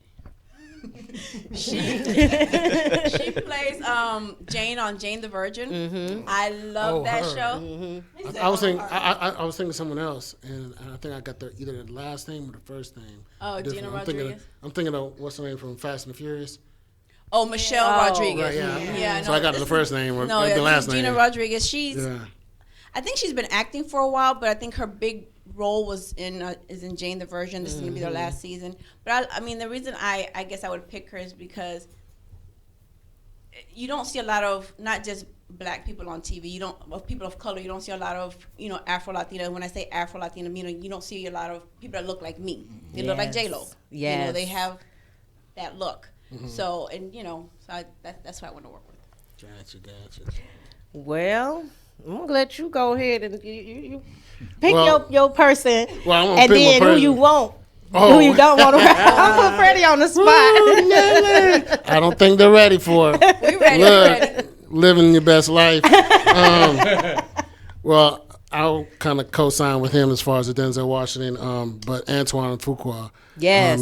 she plays Jane on Jane the Virgin. I love that show. I was thinking someone else, and I think I got either the last name or the first name. Oh, Gina Rodriguez. I'm thinking of what's her name from Fast and the Furious. Oh, Michelle Rodriguez. Right, Yeah. So I got the first name or the last name. Gina Rodriguez. I think she's been acting for a while, but I think her big role is in Jane the Virgin. This is gonna be their last season. But I mean, the reason I guess I would pick her is because you don't see a lot of not just black people on TV. Of people of color. You don't see a lot of Afro Latina. When I say Afro Latina, you don't see a lot of people that look like me. They look like J-Lo. Yes. They have that look. So that's who I want to work with. Gotcha. Well, I'm gonna let you go ahead and you pick your person, and then who you want, who you don't want to. I'm put Freddie on the spot. I don't think they're ready for it. We ready. Living your best life. Well, I'll kind of co-sign with him as far as the Denzel Washington, but Antoine Fuqua. Yes.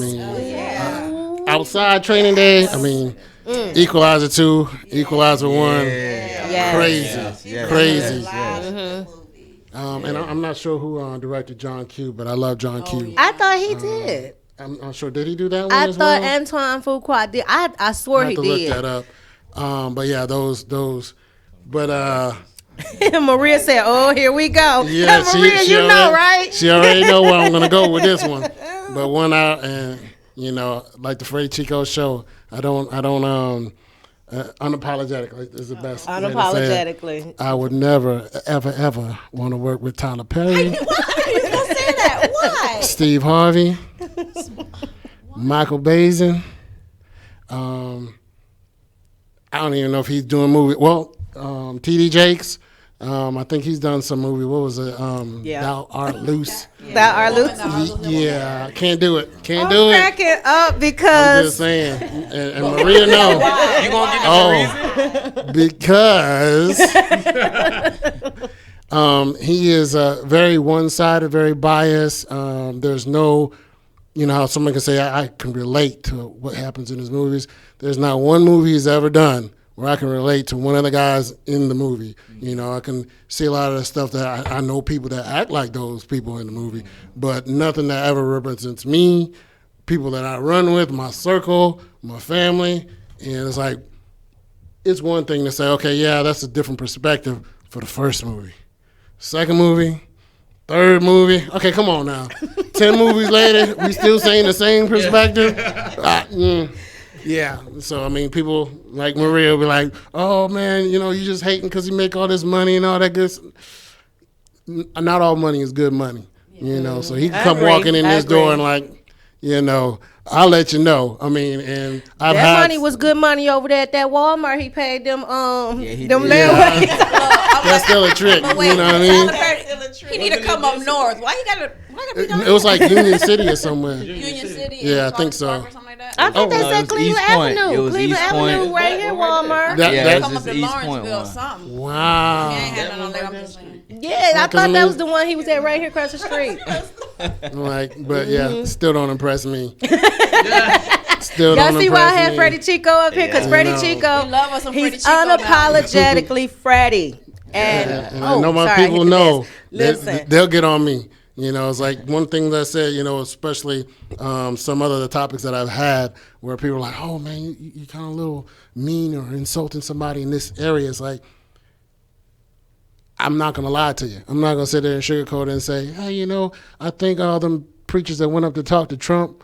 Outside Training Day. Equalizer 2, Equalizer 1. Crazy. And I'm not sure who directed John Q, but I love John Q. I thought he did. I'm not sure. Did he do that one? I thought Antoine Fuqua did. I swore he did. I have to look that up. But yeah, those. But Maria said, "Oh, here we go." Yeah, Maria, she already, know, right? She already know where I'm gonna go with this one. But one out, and like the Freddie Chico show, I don't unapologetically is the best. Unapologetically, I would never, ever want to work with Tyler Perry. Why are you gonna say that? Why? Steve Harvey, Michael Bazin. I don't even know if he's doing movies. Well, T.D. Jakes. I think he's done some movie. What was it? Thou Art Loose. Thou Art Loose? Yeah, can't do it. Can't I'm do it. cracking up because... I'm just saying. And Maria, no. You gonna give us a reason? Because he is very one-sided, very biased. There's no... how someone can say, I can relate to what happens in his movies. There's not one movie he's ever done where I can relate to one of the guys in the movie. I can see a lot of the stuff that I know people that act like those people in the movie, but nothing that ever represents me, people that I run with, my circle, my family. And it's like, it's one thing to say, okay, yeah, that's a different perspective for the first movie. Second movie, third movie, okay, come on now. 10 movies later, we still saying the same perspective. Yeah. So, I mean, people like Maria will be like, oh, man, you just hating because you make all this money and all that good. Not all money is good money, So he can come walking in this door and like, I'll let you know. I mean, and that money was good money over there at that Walmart. He paid them them landlords. That's still a trick. You know what I mean? He need to come up north. Why you gotta be down It was like Union City or somewhere. Union City? Yeah, I think so. I think they said Cleveland Avenue. Cleveland Avenue right here, Walmart. That come up to East Point Lawrenceville or one. something. Wow. He ain't had none on there, I'm just saying. Yeah, I thought that was the one he was at right here across the street. But yeah, still don't impress me. Y'all see why I had Freddie Chico up here? Because Freddie Chico, he's unapologetically Freddie. And I know my people know. Listen, They'll get on me. It's like one thing that I said, especially some other topics that I've had where people are like, oh, man, you kind of a little mean or insulting somebody in this area. It's like, I'm not going to lie to you. I'm not going to sit there and sugarcoat it and say, hey, I think all them preachers that went up to talk to Trump,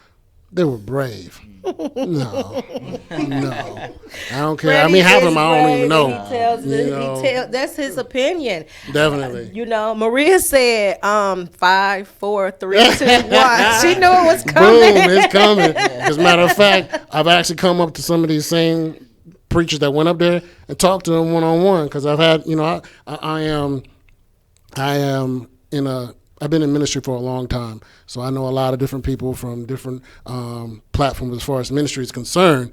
they were brave. No. I don't care. Freddie, I mean, half of them I don't even know. He tells that's his opinion. Definitely. Maria said 5, 4, 3, 2, 1. She knew it was coming. Boom, it's coming. As a matter of fact, I've actually come up to some of these same preachers that went up there and talked to them one-on-one because I've had, I've been in ministry for a long time, so I know a lot of different people from different platforms as far as ministry is concerned,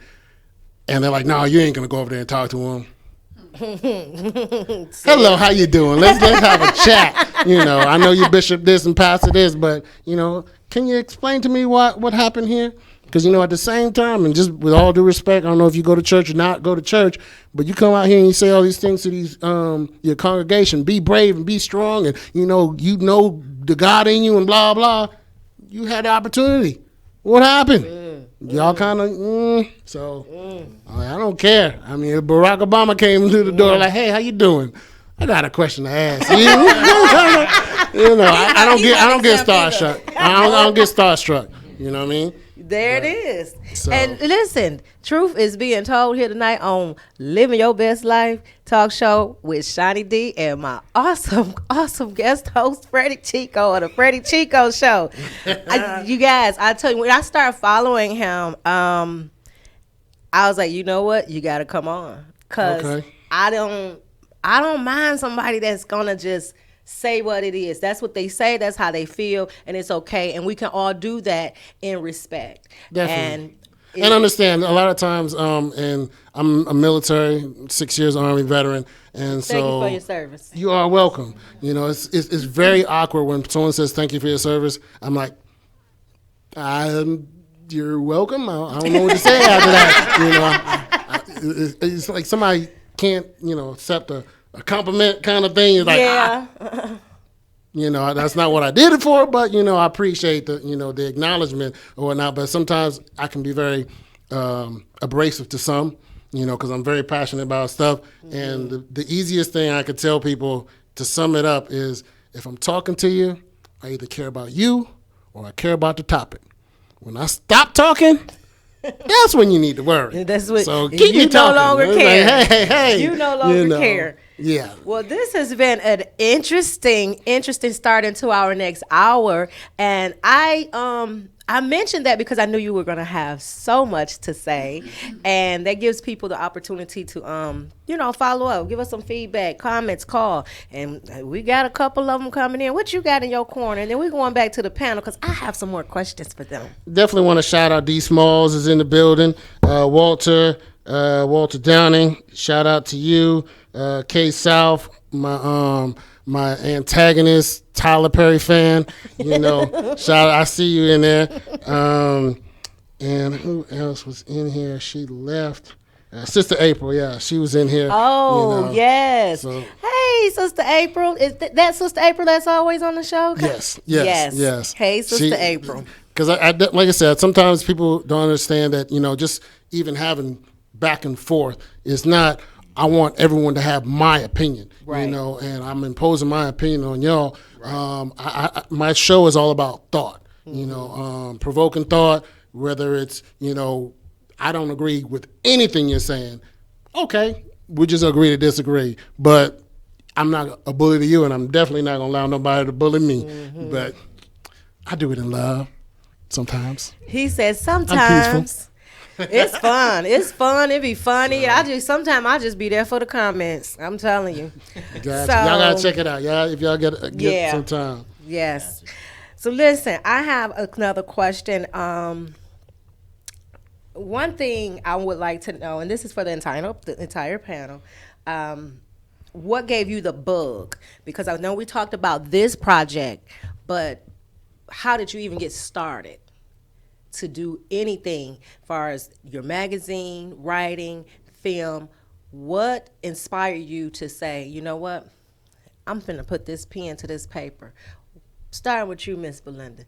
and they're like, no, you ain't going to go over there and talk to them. Hello, how you doing? Let's have a chat. I know you bishop this and pastor this, but, can you explain to me what happened here? Because, at the same time, and just with all due respect, I don't know if you go to church or not go to church, but you come out here and you say all these things to these your congregation, be brave and be strong, and, you know the God in you and blah, blah. You had the opportunity. What happened? Y'all kind of, I don't care. I mean, if Barack Obama came through the door like, hey, how you doing? I got a question to ask. I don't get starstruck. I don't get starstruck. You know what I mean? There it is. So. And listen, truth is being told here tonight on Living Your Best Life talk show with Shawnee D and my awesome guest host, Freddie Chico, of the Freddie Chico Show. You guys, I tell you, when I started following him, I was like, you know what? You got to come on. Because I don't mind somebody that's going to just say what it is. That's what they say. That's how they feel. And it's okay. And we can all do that in respect. Definitely. And understand, a lot of times, and I'm a military, 6 years Army veteran, and thank you for your service. You are welcome. It's very awkward when someone says thank you for your service. I'm like, you're welcome. I don't know what to say after that. It's like somebody can't, accept a compliment kind of thing. It's like, that's not what I did it for, but, I appreciate the acknowledgement or whatnot. But sometimes I can be very abrasive to some, because I'm very passionate about stuff. Mm-hmm. And the easiest thing I could tell people to sum it up is if I'm talking to you, I either care about you or I care about the topic. When I stop talking, that's when you need to worry. So keep me talking. No longer care. Like, hey. You no longer care. Yeah. Well, this has been an interesting start into our next hour, and I mentioned that because I knew you were going to have so much to say, and that gives people the opportunity to follow up, give us some feedback, comments, call, and we got a couple of them coming in. What you got in your corner? And then we're going back to the panel because I have some more questions for them. Definitely want to shout out D Smalls is in the building. Walter Downing, shout out to you. K South, my antagonist, Tyler Perry fan, shout out, I see you in there. And who else was in here? She left. Sister April, she was in here. Oh, yes. So, hey, Sister April. Is that Sister April that's always on the show? Yes. Hey, Sister April. Because like I said, sometimes people don't understand that, just even having back and forth is not, I want everyone to have my opinion, and I'm imposing my opinion on y'all. My show is all about thought. provoking thought, whether it's, I don't agree with anything you're saying. Okay, we just agree to disagree. But I'm not a bully to you, and I'm definitely not going to allow nobody to bully me. Mm-hmm. But I do it in love sometimes. He said I'm sometimes. peaceful. It's fun. It's fun. It be funny. Sometimes I just be there for the comments. I'm telling you. Gotcha. Y'all gotta check it out. If y'all get some time. Yes. So listen, I have another question. One thing I would like to know, and this is for the entire panel. What gave you the bug? Because I know we talked about this project, but how did you even get started to do anything as far as your magazine, writing, film? What inspired you to say, you know what, I'm finna put this pen to this paper? Starting with you, Miss Belinda.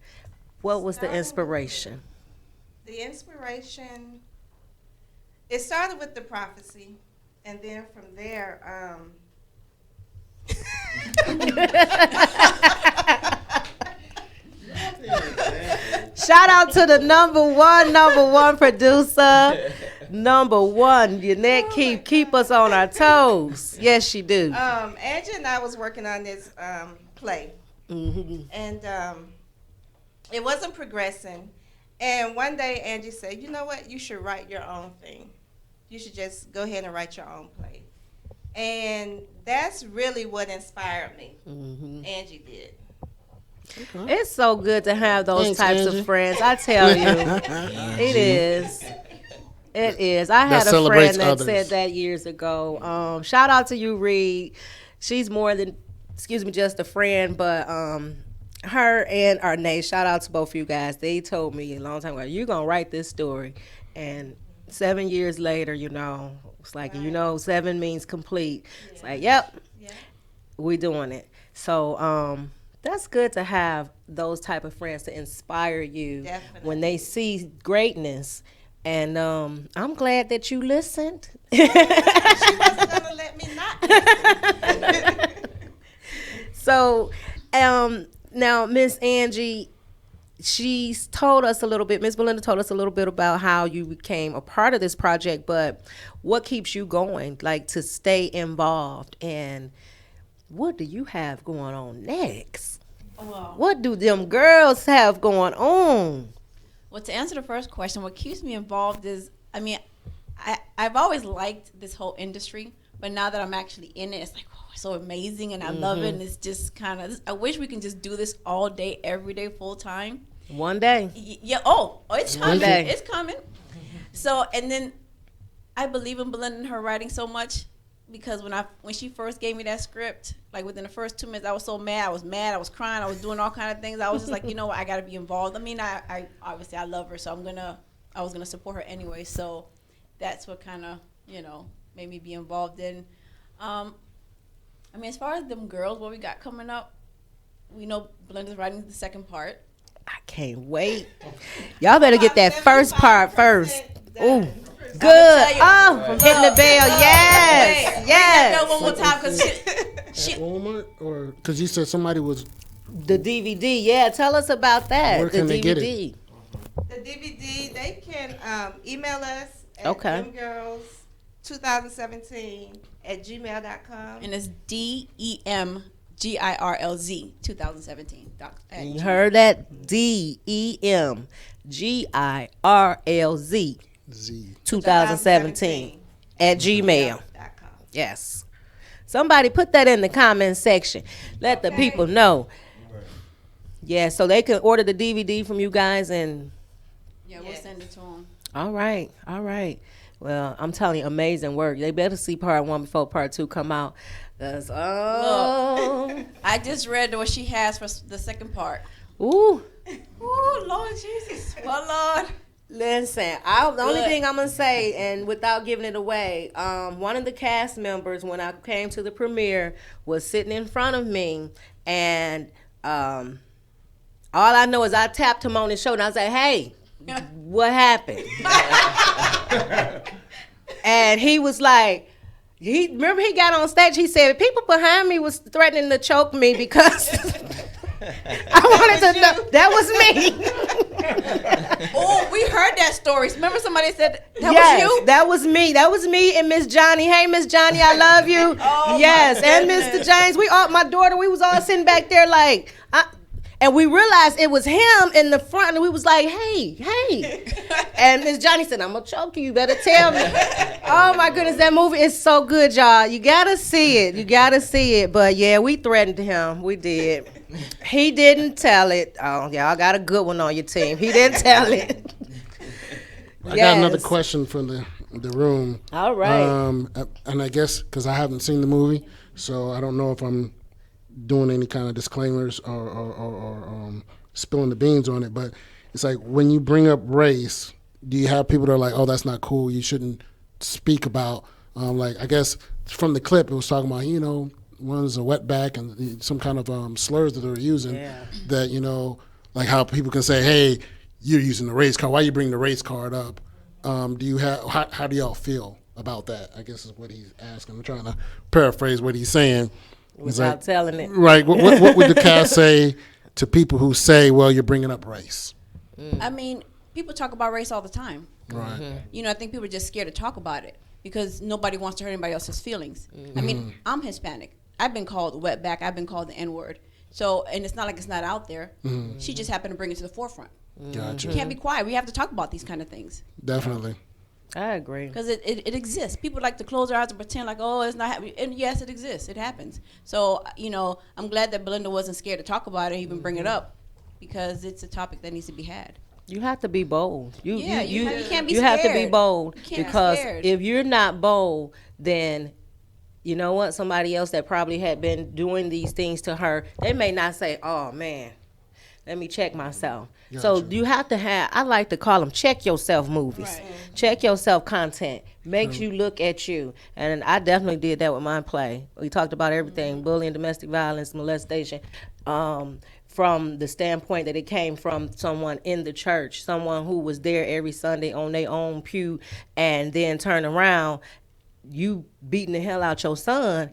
What was the inspiration? The inspiration, it started with the prophecy, and then from there, shout out to the number one producer, number one, Yannette. Keep us on our toes. Yes, she do. Angie and I was working on this play, and it wasn't progressing. And one day Angie said, "You know what? You should write your own thing. You should just go ahead and write your own play." And that's really what inspired me. Angie did. It's so good to have those types Angie. of friends. I tell you, it is. It is. I had That a friend celebrates that others. said that years ago. Shout out to you, Reed. She's more than, just a friend, but her and Arnay, shout out to both of you guys. They told me a long time ago, you're going to write this story. And 7 years later, it's like, 7 means complete. Yeah. It's like, yep, we're doing it. So that's good to have those type of friends to inspire you when they see greatness. And I'm glad that you listened. She wasn't going to let me not listen. So now, Miss Angie, she's told us a little bit, Miss Belinda told us a little bit about how you became a part of this project, but what keeps you going, like to stay involved, and what do you have going on next? Well, What do them girls have going on? Well, to answer the first question, what keeps me involved is, I've always liked this whole industry, but now that I'm actually in it, it's like, oh, it's so amazing, and I love it, and it's just kind of, I wish we can just do this all day, every day, full time. One day. Yeah. It's coming. day. It's coming. So, and then I believe in Belinda and her writing so much, because when she first gave me that script, like within the first 2 minutes, I was so mad. I was crying. I was doing all kind of things. I was just like, you know what? I got to be involved. I mean, I obviously I love her, so I was gonna support her anyway. So that's what kind of made me be involved in. As far as them girls, what we got coming up, we know Belinda's writing the second part. I can't wait. Y'all better get that first part first. Ooh. Good. Oh, from hitting the bell. Yes. Yes. Bell one more time, because At Walmart, or because you said somebody was the DVD. Yeah, tell us about that. Where can the they DVD. get it? The DVD, they can email us at Okay. demgirls2017@gmail.com. And it's DEMGIRLZ 2017. You heard that? DEMGIRLZ 2017 at gmail.com. Yes. Somebody put that in the comment section. Let the people know. Yeah, so they can order the DVD from you guys, and we'll send it to them. All right. Well, I'm telling you, amazing work. They better see part 1 before part 2 come out. Look, I just read what she has for the second part. Ooh, Lord Jesus. Well, Lord. Listen, the only thing I'm going to say, and without giving it away, one of the cast members, when I came to the premiere, was sitting in front of me, and all I know is I tapped him on his shoulder, and I was like, hey, what happened? And he was like, remember he got on stage, he said, people behind me was threatening to choke me because I wanted to know. That was me. Oh, we heard that story. Remember somebody said that Yes, was you? that was me. That was me and Miss Johnny. Hey, Miss Johnny, I love you. Oh, yes, my and goodness. Mr. James. My daughter, we was all sitting back there like, and we realized it was him in the front, and we was like, hey. And Miss Johnny said, I'm gonna choke you. You better tell me. Oh my goodness, that movie is so good, y'all. You gotta see it. But yeah, we threatened him. We did. He didn't tell it. Oh, y'all got a good one on your team. He didn't tell it. I got another question from the room. All right. And I guess because I haven't seen the movie, so I don't know if I'm doing any kind of disclaimers or spilling the beans on it. But it's like when you bring up race, do you have people that are like, "Oh, that's not cool. You shouldn't speak about." Like I guess from the clip, it was talking about one's a wetback and some kind of slurs that they were using. Yeah. That like how people can say, "Hey, you're using the race card. Why you bring the race card up?" Do you have how do y'all feel about that? I guess is what he's asking. I'm trying to paraphrase what he's saying. Without telling it. Right. What would the cast say to people who say, well, you're bringing up race? I mean, people talk about race all the time. Right. I think people are just scared to talk about it because nobody wants to hurt anybody else's feelings. I mean, I'm Hispanic. I've been called wetback. I've been called the N-word. So, and it's not like it's not out there. She just happened to bring it to the forefront. Gotcha. We can't be quiet. We have to talk about these kind of things. Definitely. I agree. Because it exists. People like to close their eyes and pretend like, oh, it's not happening. And yes, it exists. It happens. So, I'm glad that Belinda wasn't scared to talk about it, even bring it up, because it's a topic that needs to be had. You have to be bold. You can't be You have to be bold You can't because be scared. if you're not bold, then you know what? Somebody else that probably had been doing these things to her, they may not say, "Oh man, let me check myself." So you have to have, I like to call them check yourself movies. Right. Check yourself content. Makes you look at you. And I definitely did that with my play. We talked about everything, bullying, domestic violence, molestation, from the standpoint that it came from someone in the church, someone who was there every Sunday on their own pew, and then turn around, you beating the hell out your son,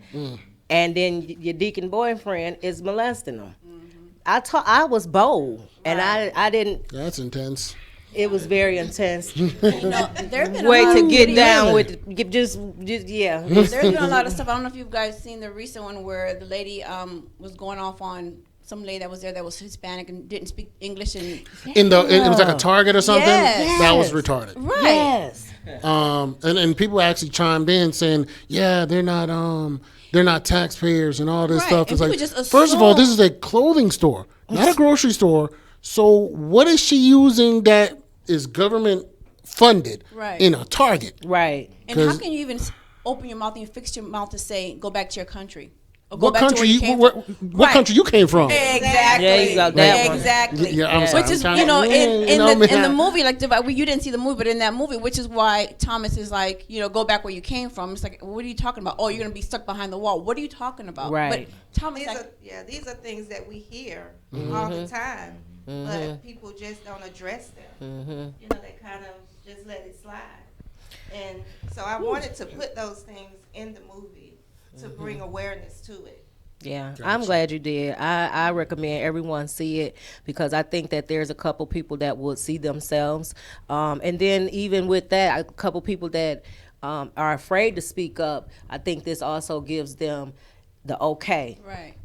and then your deacon boyfriend is molesting them. I was bold, and I didn't. That's intense. It was very intense. There's been Way a lot to of get videos. down with just yeah. There's been a lot of stuff. I don't know if you guys seen the recent one where the lady was going off on some lady that was there that was Hispanic and didn't speak English and it was like a Target or something. Yes. That was retarded. Right. Yes. And people actually chimed in saying, yeah, they're not taxpayers and all this stuff. And It's people like, just first of all, assume- this is a clothing store, not a grocery store. So what is she using that is government funded Right. in a Target? Right. And how can you even open your mouth and fix your mouth to say, go back to your country? Or go What back to country? where you You, came what from? what Right. country you came from? Exactly. There you go, that one. Exactly. Yeah, I'm sorry, Which is, I'm trying to- in the movie, like you didn't see the movie, but in that movie, which is why Thomas is like, go back where you came from. It's like, what are you talking about? Oh, you're gonna be stuck behind the wall. What are you talking about? Right. But Thomas, these are things that we hear all the time, but people just don't address them. They kind of just let it slide. And so I wanted to put those things in the movie to bring awareness to it. Yeah, I'm glad you did. I recommend everyone see it because I think that there's a couple people that would see themselves. And then even with that, a couple people that are afraid to speak up, I think this also gives them the okay. Right.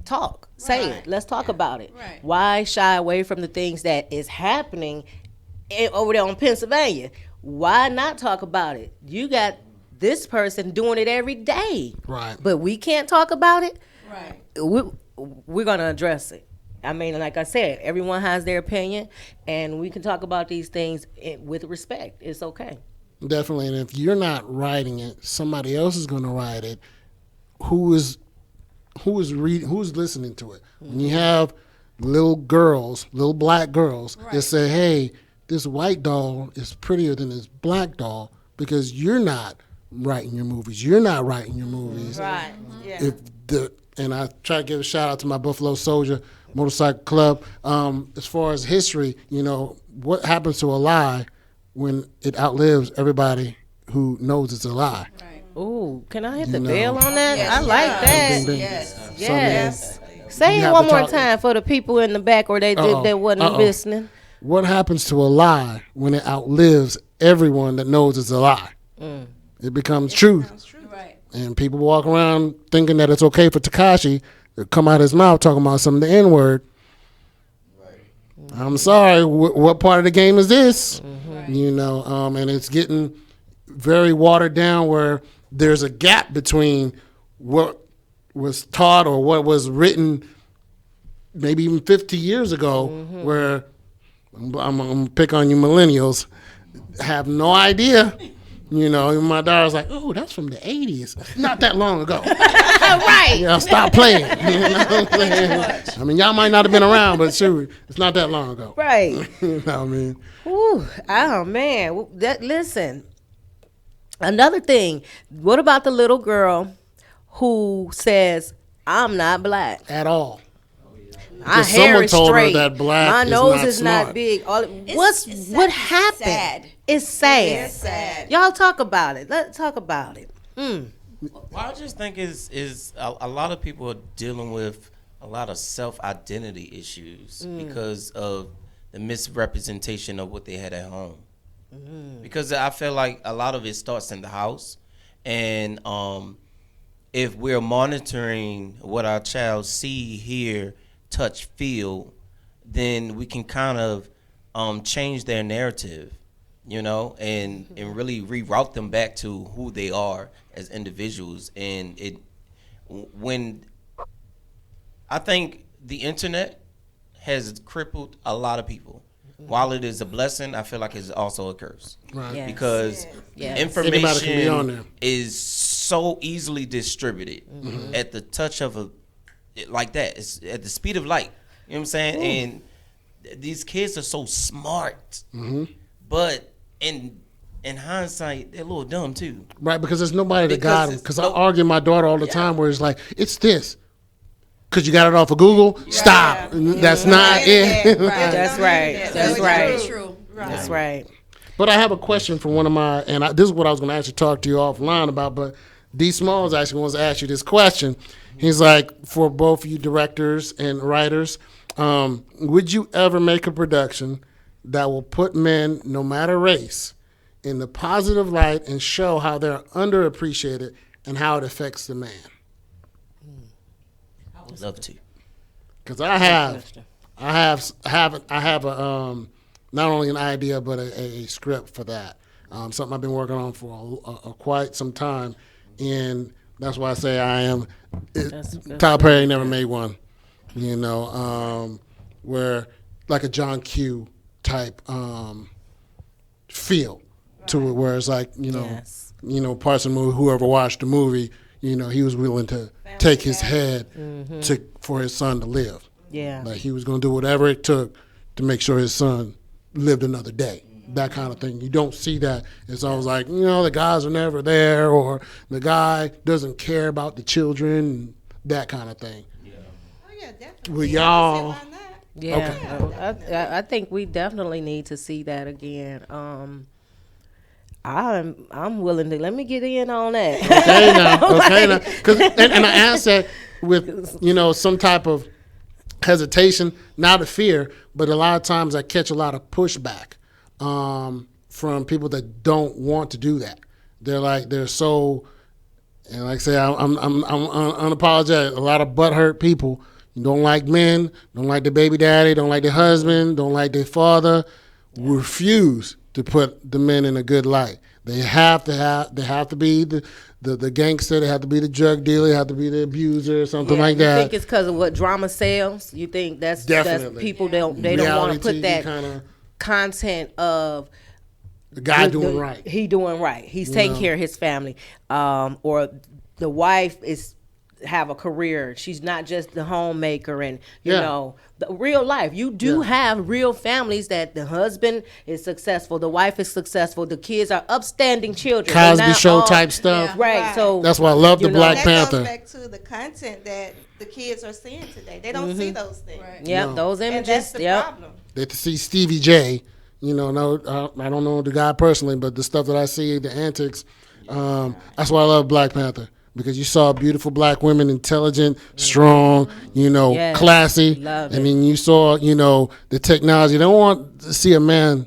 Talk. Say it. Let's talk about it. Right. Why shy away from the things that is happening over there on Pennsylvania? Why not talk about it? You got this person doing it every day. Right. But we can't talk about it. Right. We're going to address it. I mean, like I said, everyone has their opinion, and we can talk about these things with respect. It's okay. Definitely. And if you're not writing it, somebody else is going to write it. Who's listening to it? When you have little black girls that say, hey, this white doll is prettier than this black doll because you're not writing your movies. You're not writing your movies. Right. Yeah. And I try to give a shout out to my Buffalo Soldier Motorcycle Club. As far as history, what happens to a lie when it outlives everybody who knows it's a lie? Ooh, can I hit the bell on that? Yes, I like that. Ding, ding. Yes. So, Yes. Say you it have one to more talk- time for the people in the back or they wasn't listening. What happens to a lie when it outlives everyone that knows it's a lie? It becomes truth. Right. And people walk around thinking that it's okay for Tekashi to come out his mouth talking about some of the N-word. I'm sorry, what part of the game is this? You know, and it's getting very watered down where there's a gap between what was taught or what was written maybe even 50 years ago, where I'm going to pick on you millennials, have no idea. You know, my daughter's like, oh, that's from the 80s. Not that long ago. Right. Yeah, stop playing. You know what I'm saying? I mean, y'all might not have been around, but sure, it's not that long ago. Right. You know what I mean? Ooh, oh man. Listen. Another thing. What about the little girl who says, "I'm not black at all"? My Because hair someone is told her straight. that black My is nose not is smart. not big. What happened? Sad. It's sad. It's sad. Y'all talk about it. Let's talk about it. Well, I just think is a lot of people are dealing with a lot of self-identity issues because of the misrepresentation of what they had at home. Because I feel like a lot of it starts in the house, and if we're monitoring what our child see, hear, touch, feel, then we can kind of change their narrative, you know, and really reroute them back to who they are as individuals. And when I think the internet has crippled a lot of people. While it is a blessing, I feel like it's also a curse. Right. Yes. Because Anybody can be on there. information is so easily distributed at the touch of like that. It's at the speed of light. You know what I'm saying? And these kids are so smart, but in hindsight, they're a little dumb too. Right, because there's nobody to Because guide them. it's Because I argue with my daughter all the time where it's like, it's this. Because you got it off of Google? Stop. That's not it. That's right. That's right. True. That's right. But I have a question for one of my, and this is what I was going to actually talk to you offline about, but D. Smalls actually wants to ask you this question. He's like, for both you directors and writers, would you ever make a production that will put men, no matter race, in the positive light and show how they're underappreciated and how it affects the man? I would love to. Because I have a not only an idea but a script for that. Something I've been working on for quite some time, and that's why I say I am. Tyler Perry never made one, you know, where like a John Q type feel to it, where it's like parts of the movie. Whoever watched the movie, you know, he was willing to take his head for his son to live. Yeah. Like he was going to do whatever it took to make sure his son lived another day. That kind of thing. You don't see that. It's always like, you know, the guys are never there, or the guy doesn't care about the children, that kind of thing. Oh yeah, definitely. With y'all. Yeah. Okay. I think we definitely need to see that again. I'm willing to let me get in on that. Okay now. Okay now. 'Cause, and I ask that with, you know, some type of hesitation, not a fear, but a lot of times I catch a lot of pushback from people that don't want to do that. They're so, and like I say, I'm unapologetic. A lot of butthurt people don't like men, don't like their baby daddy, don't like their husband, don't like their father. Refuse to put the men in a good light. They have to be the gangster. They have to be the drug dealer. They have to be the abuser or something like that. You think it's because of what drama sells? You think that's people don't want to put that content of the guy doing right. He doing right. He's taking care of his family, or the wife have a career. She's not just the homemaker, and you know, the real life. You do have real families that the husband is successful, the wife is successful, the kids are upstanding children. Cosby Show type stuff. Right. So that's why I love the Black Panther. That goes back to the content that the kids are seeing today. They don't see those things. Right. Yeah, No. those images. And that's the problem. They to see Stevie J. You know, I don't know the guy personally, but the stuff that I see, the antics. That's why I love Black Panther. because you saw beautiful black women, intelligent, strong, Yes. classy. Love And it. then you saw, the technology. They don't want to see a man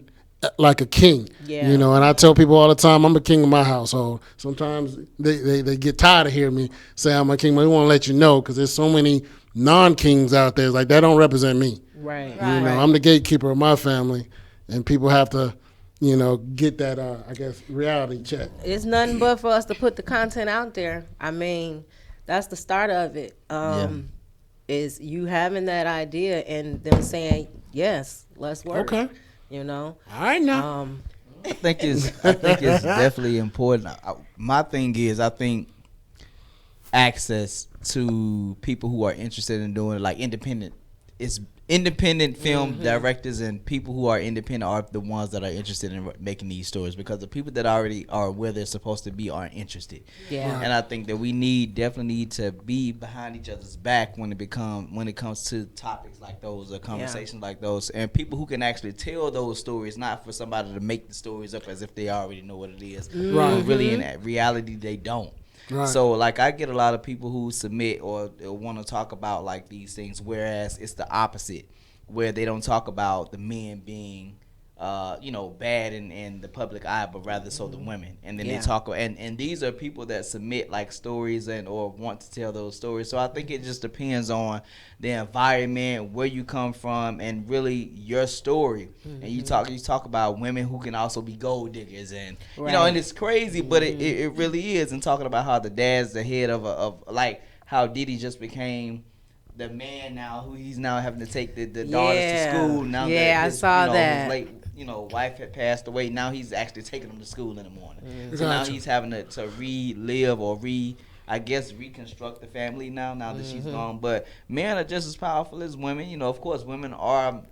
like a king. Yeah. And I tell people all the time, I'm a king of my household. Sometimes they get tired of hearing me say I'm a king, but they want to let you know because there's so many non-kings out there. It's like, that don't represent me. Right. I'm the gatekeeper of my family, and people have to, get that, I guess, reality check. It's nothing but for us to put the content out there. I mean, that's the start of it. Is you having that idea and them saying, yes, let's work. Okay. All right now. I think it's definitely important. My thing is, I think access to people who are interested in doing like independent film directors and people who are independent are the ones that are interested in making these stories, because the people that already are where they're supposed to be aren't interested. Yeah. And I think that we definitely need to be behind each other's back when it comes to topics like those or conversations like those, and people who can actually tell those stories, not for somebody to make the stories up as if they already know what it is. Right. But really in reality they don't. Right. So like I get a lot of people who submit or want to talk about like these things, whereas it's the opposite, where they don't talk about the men being bad in the public eye, but rather so the women. And then they talk, and these are people that submit like stories or want to tell those stories. So I think it just depends on the environment, where you come from, and really your story. And you talk about women who can also be gold diggers, and and it's crazy, but it really is. And talking about how the dad's the head of like how Diddy just became the man now, who he's now having to take the daughters to school. Now that his, I saw that. His late, wife had passed away. Now he's actually taking them to school in the morning. So now Gotcha. he's having to relive or reconstruct the family now that she's gone. But men are just as powerful as women. Of course, women are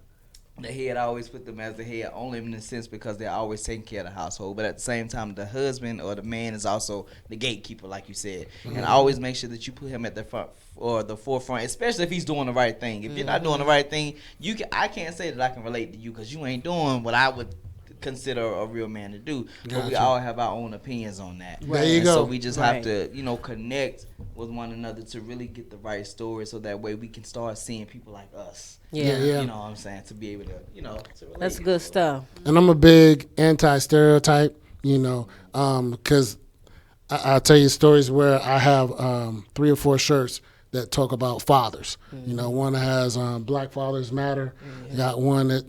the head. I always put them as the head, only in the sense because they're always taking care of the household. But at the same time, the husband or the man is also the gatekeeper, like you said. And I always make sure that you put him at the front or the forefront, especially if he's doing the right thing. If you're not doing the right thing, I can't say that I can relate to you because you ain't doing what I would consider a real man to do. But we Gotcha. all have our own opinions on that. There you And go. So we just have to, connect with one another to really get the right story, so that way we can start seeing people like us. Yeah. Yeah. You know what I'm saying? To be able to, to relate. That's good stuff. And I'm a big anti-stereotype, because I'll tell you stories where I have 3 or 4 shirts that talk about fathers. One that has Black Fathers Matter. Got one that,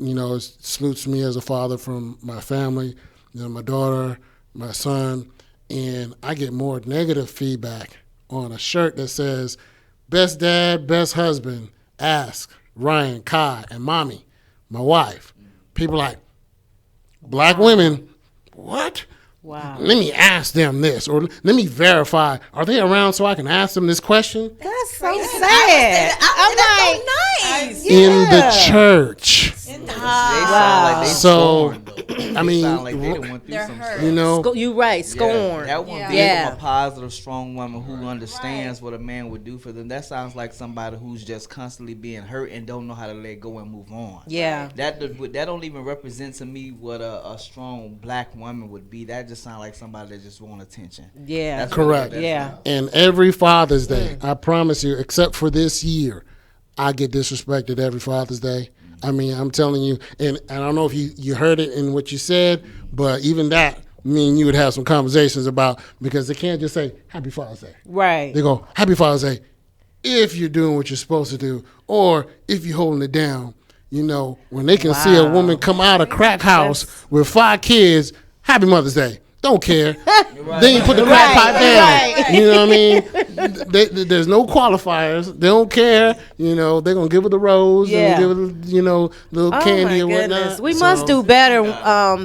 salutes me as a father from my family, my daughter, my son. And I get more negative feedback on a shirt that says, best dad, best husband, ask Ryan, Kai, and mommy, my wife. People like, black women, what? Wow. Let me ask them this, or let me verify. Are they around so I can ask them this question? That's so sad. I'm like, Nice. In the church. wow. So, I mean, sound like they done went through some stuff. You right, scorn. That one being from a positive, strong woman who understands what a man would do for them. That sounds like somebody who's just constantly being hurt and don't know how to let go and move on. Yeah. That don't even represent to me what a strong black woman would be. That just sounds like somebody that just want attention. Yeah. That's correct. Yeah. And every Father's Day, I promise you, except for this year, I get disrespected every Father's Day. I mean, I'm telling you, and I don't know if you heard it in what you said, but even that, me and you would have some conversations about, because they can't just say, Happy Father's Day. Right. They go, Happy Father's Day, if you're doing what you're supposed to do, or if you're holding it down. When they can see a woman come out of crack house with 5 kids, Happy Mother's Day. Don't care. They ain't put the crack pipe down. Right. You know what I mean? There's no qualifiers. They don't care. They're going to give her the rose and give her, little candy or whatnot. We must do better,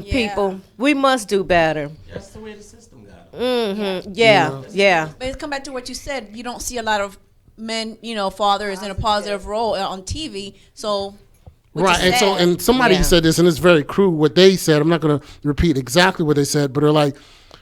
people. We must do better. That's the way the system got. Mm-hmm. Yeah, yeah. But it's come back to what you said. You don't see a lot of men, fathers in a positive role on TV. So right, and somebody said this, and it's very crude what they said. I'm not going to repeat exactly what they said, but they're like,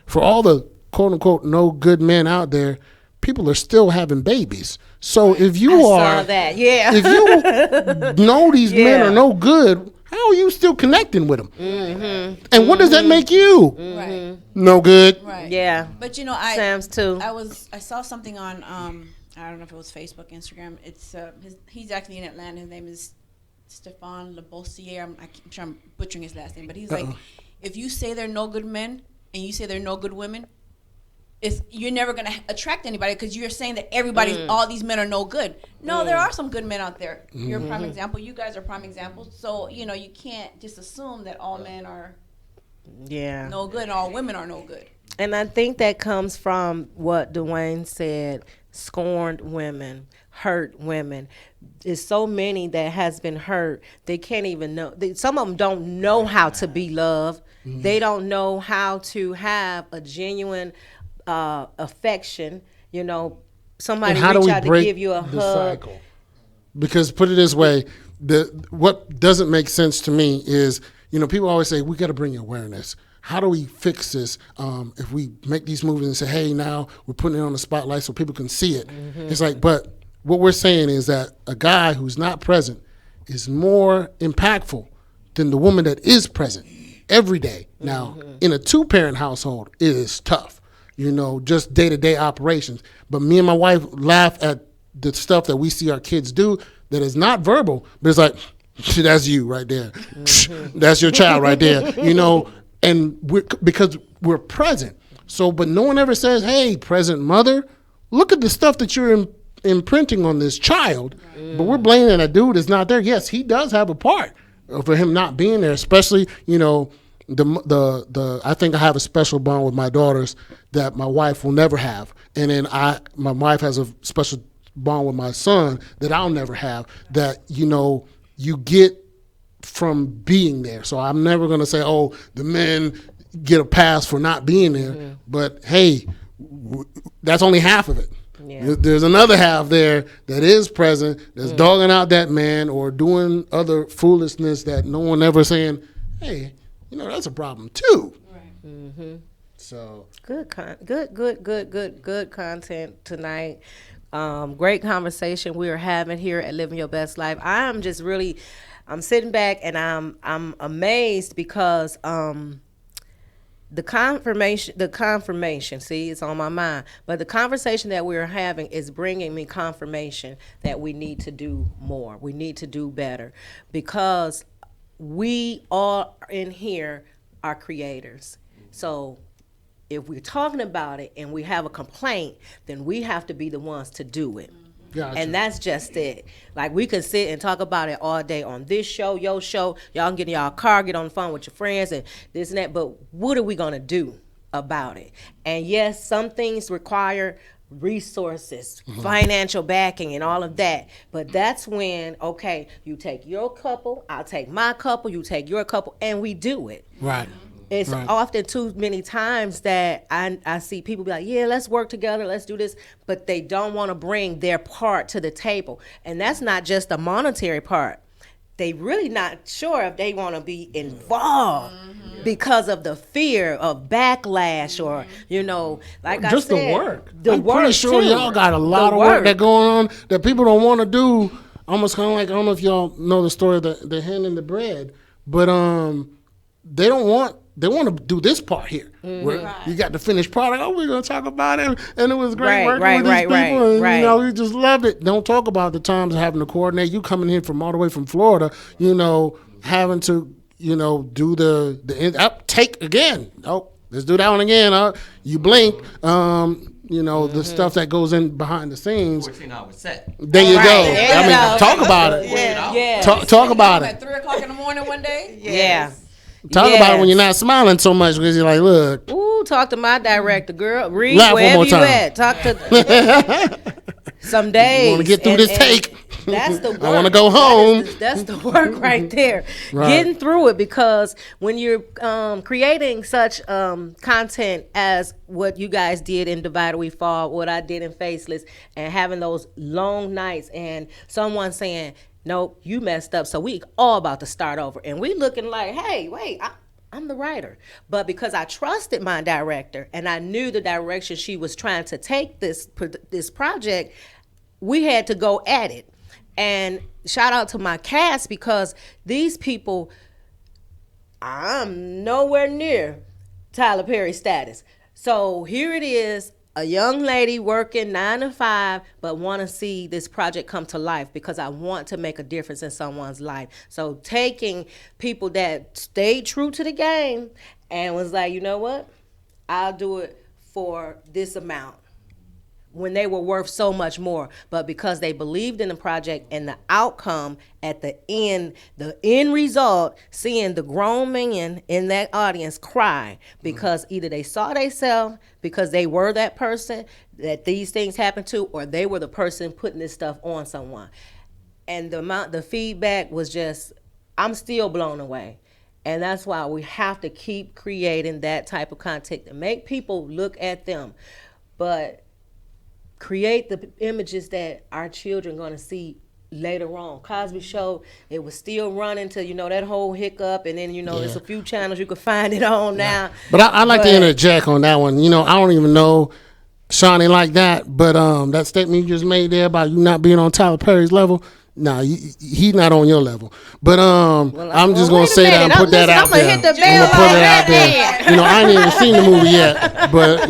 for all the quote unquote no good men out there, people are still having babies. So if you saw that, yeah. if you know these men are no good, how are you still connecting with them? Mm-hmm. And what does that make you? Right. No good. Right. Yeah. But you know, I Sam's too. I saw something on I don't know if it was Facebook, Instagram. It's he's actually in Atlanta. His name is Stefan Labossiere. I'm sure I'm butchering his last name, but he's like, if you say they're no good men and you say they're no good women, you're never gonna attract anybody because you're saying that all these men are no good. No, there are some good men out there. You're a prime example. You guys are prime examples. So you know you can't just assume that all men are no good and all women are no good. And I think that comes from what Dwayne said: scorned women, hurt women. There's so many that has been hurt. They can't even know. Some of them don't know how to be loved. They don't know how to have a genuine affection. You know, somebody reach out to give you a hug. Cycle? Because put it this way, what doesn't make sense to me is, you know, people always say we got to bring awareness. How do we fix this? If we make these movies and say, hey, now we're putting it on the spotlight so people can see it. It's like, but what we're saying is that a guy who's not present is more impactful than the woman that is present every day. Now, in a 2-parent household, it is tough, you know, just day-to-day operations. But me and my wife laugh at the stuff that we see our kids do that is not verbal, but it's like, that's you right there. That's your child right there, you know. And because we're present. So, but no one ever says, hey, present mother, look at the stuff that you're imprinting on this child. But we're blaming a dude that's not there. Yes, he does have a part for him not being there, especially, you know, I think I have a special bond with my daughters that my wife will never have. And then my wife has a special bond with my son that I'll never have, that, you know, you get from being there. So I'm never going to say, oh, the men get a pass for not being there. But hey, that's only half of it. Yeah. There's another half there that is present, that's dogging out that man or doing other foolishness that no one ever saying, hey, you know, that's a problem too. Right. So good content tonight. Great conversation we are having here at Living Your Best Life. I'm sitting back and I'm amazed because the confirmation, see, it's on my mind, but the conversation that we're having is bringing me confirmation that we need to do more. We need to do better because we all in here are creators. So if we're talking about it and we have a complaint, then we have to be the ones to do it. Gotcha. And that's just it. Like, we can sit and talk about it all day on this show, your show. Y'all can get in y'all car, get on the phone with your friends and this and that. But what are we going to do about it? And yes, some things require resources, financial backing and all of that. But that's when, okay, you take your couple, I'll take my couple, you take your couple, and we do it. Right. It's often too many times that I see people be like, yeah, let's work together, let's do this, but they don't want to bring their part to the table. And that's not just a monetary part. They really not sure if they want to be involved because of the fear of backlash or, you know, like I said. Just the work. I'm pretty sure y'all got a lot of work that going on that people don't want to do. Almost kind of like, I don't know if y'all know the story of the hen and the bread, but they want to do this part here. Where you got the finished product. Oh, we're going to talk about it. And it was great working with these people. And, you know, we just loved it. Don't talk about the times of having to coordinate. You coming in from all the way from Florida, you know, having to, you know, do the take again. Oh, let's do that one again. You blink. You know, the stuff that goes in behind the scenes. 14-hour set. There you go. Talk about it. Yeah. Talk about it. At 3 o'clock in the morning one day? Yeah. Talk about it when you're not smiling so much because you're like, look. Ooh, talk to my director, girl. Read laugh wherever one more you time. at. Talk to some days. You want to get through this take. That's the work. I want to go home. That's the work right there. Right. Getting through it, because when you're creating such content as what you guys did in Divided We Fall, what I did in Faceless, and having those long nights and someone saying, nope, you messed up, so we all about to start over. And we looking like, hey, wait, I'm the writer. But because I trusted my director and I knew the direction she was trying to take this project, we had to go at it. And shout out to my cast because these people, I'm nowhere near Tyler Perry status. So here it is, a young lady working 9 to 5, but want to see this project come to life because I want to make a difference in someone's life. So taking people that stayed true to the game and was like, you know what? I'll do it for this amount, when they were worth so much more. But because they believed in the project and the outcome at the end result, seeing the grown men in that audience cry because either they saw themselves because they were that person that these things happened to, or they were the person putting this stuff on someone. And the feedback was just, I'm still blown away. And that's why we have to keep creating that type of content to make people look at them. But create the images that our children going to see later on. Cosby Show, it was still running to, that whole hiccup, and then, there's a few channels you could find it on now. But I'd like to interject on that one. I don't even know Shawnee like that, but that statement you just made there about you not being on Tyler Perry's level, nah, he's not on your level. But I'm just going to say that and put that out there. I'm going to put it out there. I ain't even seen the movie yet, but,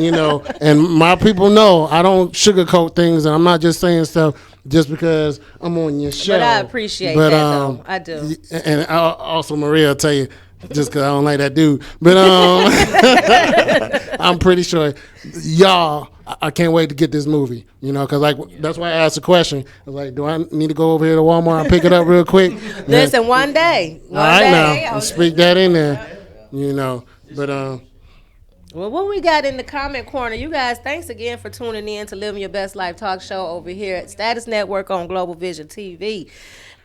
and my people know I don't sugarcoat things, and I'm not just saying stuff just because I'm on your show. But I appreciate that, though. I do. And also, Maria will tell you, just because I don't like that dude. But I'm pretty sure y'all, I can't wait to get this movie, because that's why I asked the question. I was like, do I need to go over here to Walmart and pick it up real quick? Listen, one day. All right, now, speak that in there, But well, what we got in the comment corner, you guys, thanks again for tuning in to Living Your Best Life talk show over here at Status Network on Global Vision TV.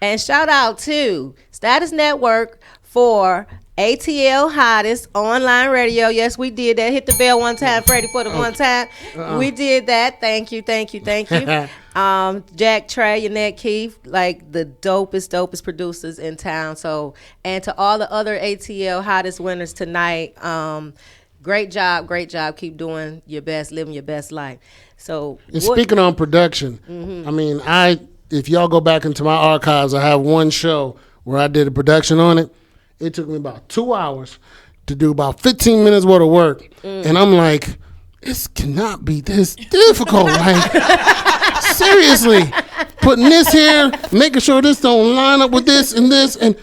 And shout out to Status Network for ATL Hottest Online Radio. Yes, we did that. Hit the bell one time, Freddie, for the one time. We did that. Thank you. Jack Trey, Yannette Keith, like the dopest producers in town. So, and to all the other ATL Hottest winners tonight, great job. Keep doing your best, living your best life. So, and speaking on production, I mean, if y'all go back into my archives, I have one show where I did a production on it. It took me about 2 hours to do about 15 minutes worth of work. And I'm like, this cannot be this difficult. Like, seriously, putting this here, making sure this don't line up with this, and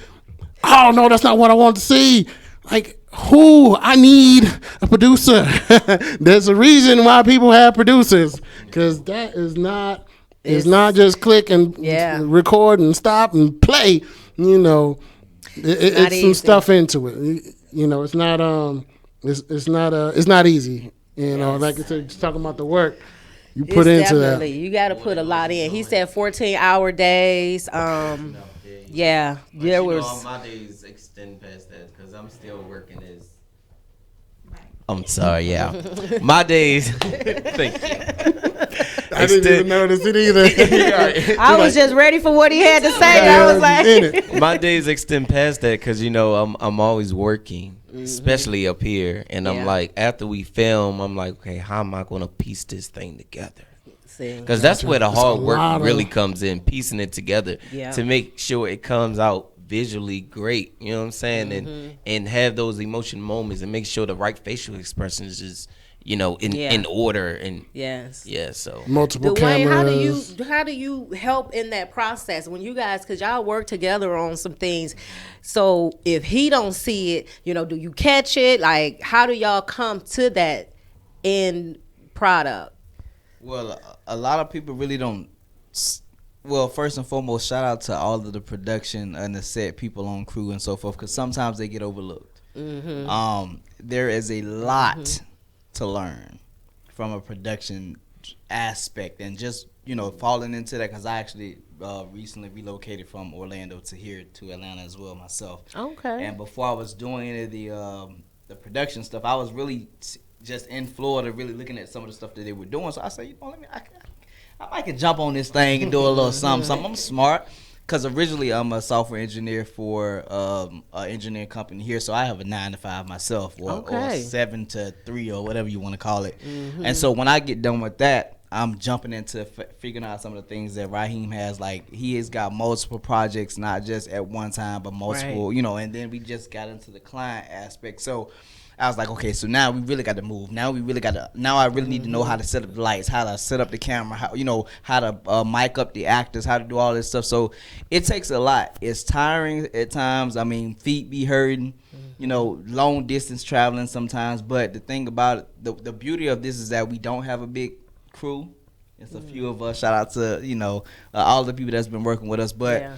oh no, that's not what I want to see. Like, I need a producer. There's a reason why people have producers, because that is not, it's not just click and record and stop and play, It's some stuff into it. It's not it's not easy. Like I said, just talking about the work you put into that. You got to put a lot in. He said 14-hour days. My days extend past that because I'm still working as. I'm sorry, my days. Thank you. I didn't even notice it either. I was just ready for what he had to say. I was like, my days extend past that because I'm always working, especially up here, and I'm like, after we film, I'm like, okay, how am I going to piece this thing together? Because that's where the hard work really comes in, piecing it together to make sure it comes out visually great, you know what I'm saying, and have those emotional moments and make sure the right facial expressions is in order, and so multiple Dwayne, cameras. how do you help in that process when you guys, because y'all work together on some things, so if he don't see it, do you catch it? Like, how do y'all come to that end product? Well, a lot of people really don't. Well, first and foremost, shout out to all of the production and the set people on crew and so forth, because sometimes they get overlooked. There is a lot to learn from a production aspect, and just falling into that, because I actually recently relocated from Orlando to here to Atlanta as well myself. Okay. And before I was doing any of the production stuff, I was really just in Florida, really looking at some of the stuff that they were doing. So I said, I can jump on this thing and do a little something. I'm smart, because originally I'm a software engineer for an engineering company here, so I have a 9 to 5 myself, or 7 to 3, or whatever you want to call it. And so when I get done with that, I'm jumping into figuring out some of the things that Raheem has. Like, he has got multiple projects, not just at one time, but multiple, you know, and then we just got into the client aspect. So I was like, okay, so now we really got to move. Now I really need to know how to set up the lights, how to set up the camera, how, you know, how to mic up the actors, how to do all this stuff. So it takes a lot. It's tiring at times. I mean, feet be hurting, you know, long distance traveling sometimes. But the thing about it, the beauty of this is that we don't have a big crew. It's a few of us. Shout out to, you know, all the people that's been working with us. But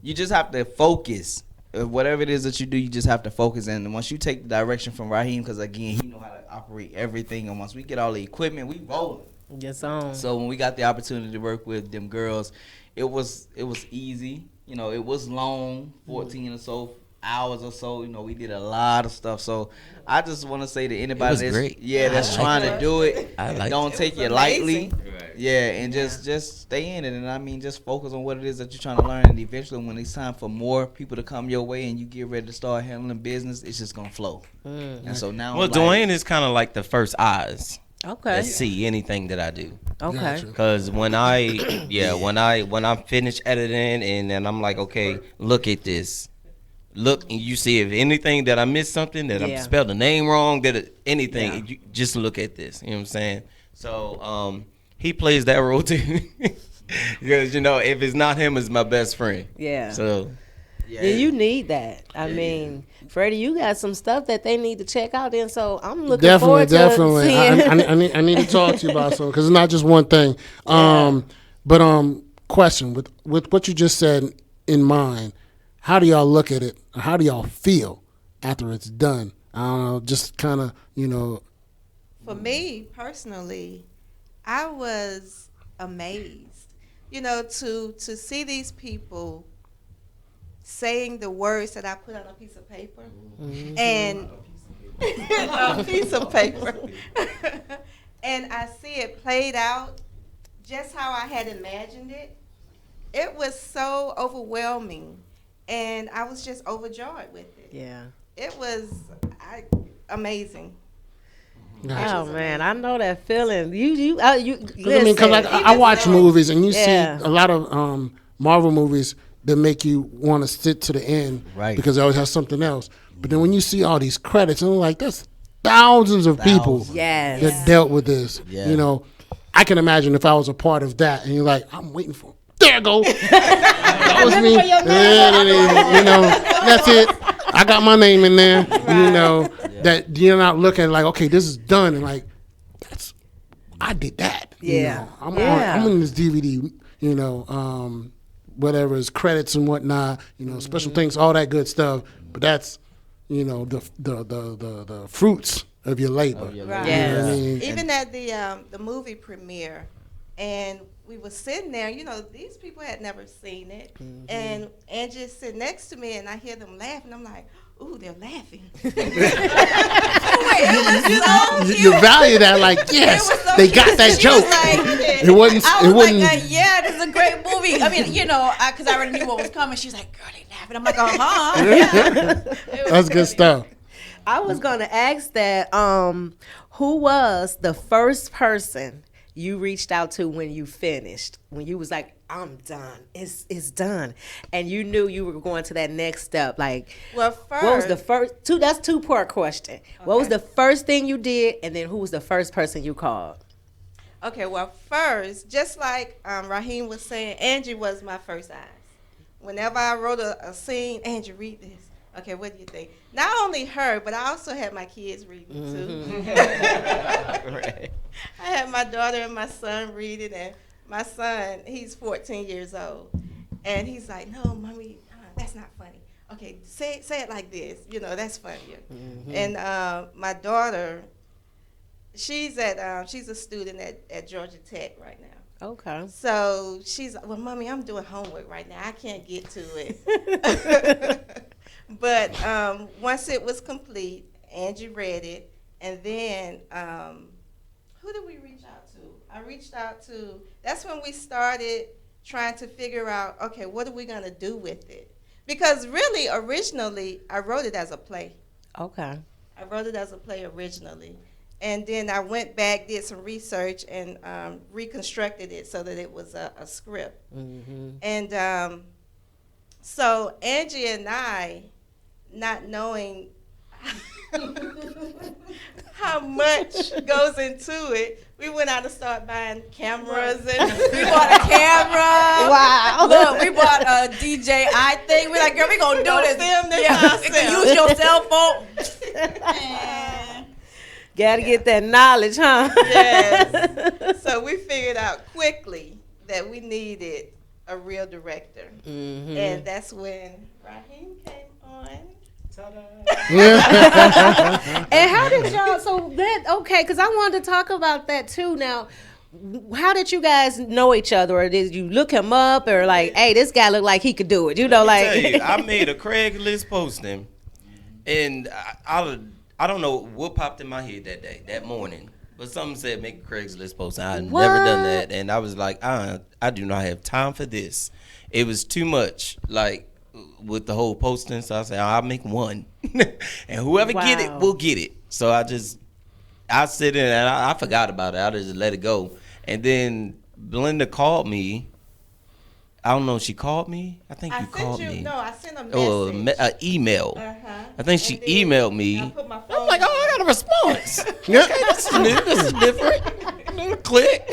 you just have to focus. Whatever it is that you do, you just have to focus. And once you take the direction from Raheem, because again, he know how to operate everything. And once we get all the equipment, we rolling. Yes, on. So when we got the opportunity to work with them girls, it was easy. You know, it was long, 14 or so hours or so. You know, we did a lot of stuff. So I just want to say to anybody that's trying to do it, don't take it lightly. Yeah, and just stay in it. And I mean, just focus on what it is that you're trying to learn. And eventually, when it's time for more people to come your way and you get ready to start handling business, it's just going to flow. And so now, well, Dwayne is kind of like the first eyes. Okay. That see anything that I do. Okay. Because when when I'm finished editing and then I'm like, okay, look at this. Look, and you see if anything that I missed something, that I spelled the name wrong, anything, you just look at this. You know what I'm saying? So he plays that role too. Because, you know, if it's not him, it's my best friend. Yeah. So. Yeah, you need that. I mean, Freddie, you got some stuff that they need to check out. And so I'm looking forward to seeing. I need to talk to you about something because it's not just one thing. But question with what you just said in mind, how do y'all look at it? Or how do y'all feel after it's done? I don't know, just kind of, you know. For me personally, I was amazed, you know, to see these people saying the words that I put on a piece of paper and a piece of paper and I see it played out just how I had imagined it. It was so overwhelming and I was just overjoyed with it. Yeah. It was amazing. Oh man, I know that feeling. You. I mean, because I watch movies and you see a lot of Marvel movies that make you want to sit to the end, because they always have something else. But then when you see all these credits, and I'm like, that's thousands of people that dealt with this. You know, I can imagine if I was a part of that, and you're like, I'm waiting for. There it go. That was me. You know, that's it. I got my name in there. You know, that you're not looking like, okay, this is done, and like, I did that. You know? I'm in this DVD. You know. Whatever is credits and whatnot, you know, special things, all that good stuff. But that's, you know, the fruits of your labor. Right. You know what I mean? Even at the movie premiere, and we were sitting there, you know, these people had never seen it, and Angie is sitting next to me, and I hear them laughing. I'm like, ooh, they're laughing. You value that, like, yes, they got that joke. It wasn't. Yeah, this is a great movie. I mean, you know, because I already knew what was coming. She's like, girl, they laughing. I'm like, That's good stuff. I was gonna ask that. Who was the first person you reached out to when you finished? When you was like, I'm done. It's done. And you knew you were going to that next step. Like, well, first, what was the first that's 2-part question. Okay. What was the first thing you did, and then who was the first person you called? Okay, well, first, just like Raheem was saying, Angie was my first eyes. Whenever I wrote a scene, Angie, read this. Okay, what do you think? Not only her, but I also had my kids reading too. I had my daughter and my son reading, and my son, he's 14 years old, and he's like, no, mommy, that's not funny. Okay, say it like this. You know, that's funnier. And my daughter, she's a student at Georgia Tech right now. Okay. So she's like, well, mommy, I'm doing homework right now. I can't get to it. But once it was complete, Angie read it, and then who did we reach out to? I reached out to, that's when we started trying to figure out, okay, what are we going to do with it? Because really, originally, I wrote it as a play. Okay. I wrote it as a play originally. And then I went back, did some research, and reconstructed it so that it was a script. And so Angie and I, not knowing how much goes into it, we went out and started buying cameras, and We bought a camera. Wow. Look, we bought a DJI thing. We're like, girl, we gonna do Gonna this. film this Yeah, you can ourselves. use your cell phone. Gotta get that knowledge, huh? Yes. So we figured out quickly that we needed a real director. And that's when Raheem came on. And how did y'all? So that okay? Because I wanted to talk about that too. Now, how did you guys know each other, or did you look him up, or like, hey, this guy looked like he could do it? You know, like. Tell you, I made a Craigslist posting, and I don't know what popped in my head that morning, but something said make a Craigslist posting. I had never done that, and I was like, I do not have time for this. It was too much, like with the whole posting. So I said, I'll make one, and whoever get it will get it. So I sit in and I forgot about it. I just let it go. And then Belinda called me. I don't know if she called me. I think you called me. No, I sent a message. Oh, an email. I think she emailed me. I put my phone I'm like, oh, I got a response. Okay, this is new. This is different. Click.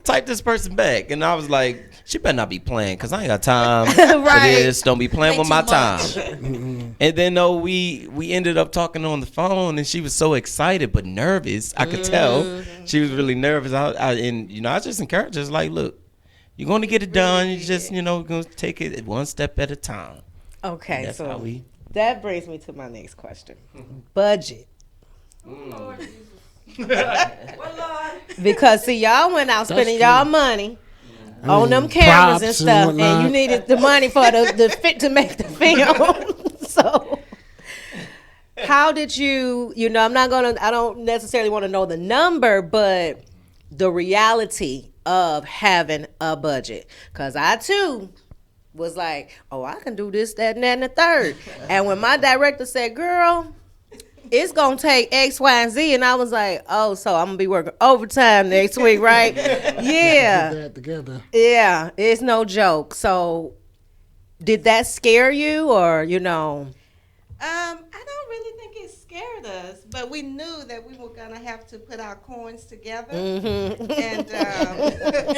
Type this person back. And I was like, she better not be playing, because I ain't got time for this. Don't be playing with my time. And then we ended up talking on the phone, and she was so excited but nervous. I could tell she was really nervous. And I just encouraged her, like, look, you're going to get it done. You just, going to take it one step at a time. Okay, That's so how we. that brings me to my next question. Budget. Because see, y'all went out spending y'all money on them cameras and stuff, and you needed the money for the fit to make the film. So how did you I don't necessarily want to know the number, but the reality of having a budget. Because I too was like, oh, I can do this, that, and that, and the third. And when my director said, girl, it's going to take X, Y, and Z. And I was like, oh, so I'm going to be working overtime next week, right? Yeah. Put that together. Yeah, it's no joke. So did that scare you, or, I don't really think it scared us, but we knew that we were going to have to put our coins together and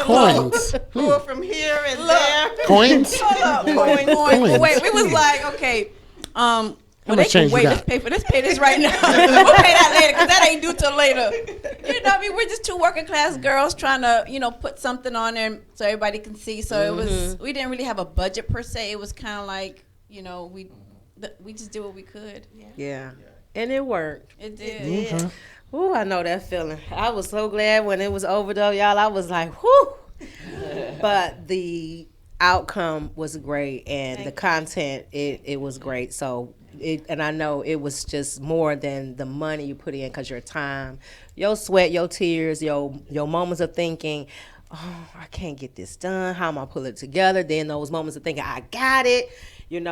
Coins. pull from here and there. Coins? Hold up. Coins. Wait, we was like, okay, well, they much can change you wait. got? Let's pay this right now. We'll pay that later, because that ain't due till later. We're just two working class girls trying to, put something on there so everybody can see. So we didn't really have a budget per se. It was kind of like, we just did what we could. yeah. And it worked. It did. Ooh, I know that feeling. I was so glad when it was over, though, y'all. I was like, whew. But the outcome was great, and the content, it was great. So, and I know it was just more than the money you put in, because your time, your sweat, your tears, your moments of thinking, oh, I can't get this done. How am I pull it together? Then those moments of thinking, I got it.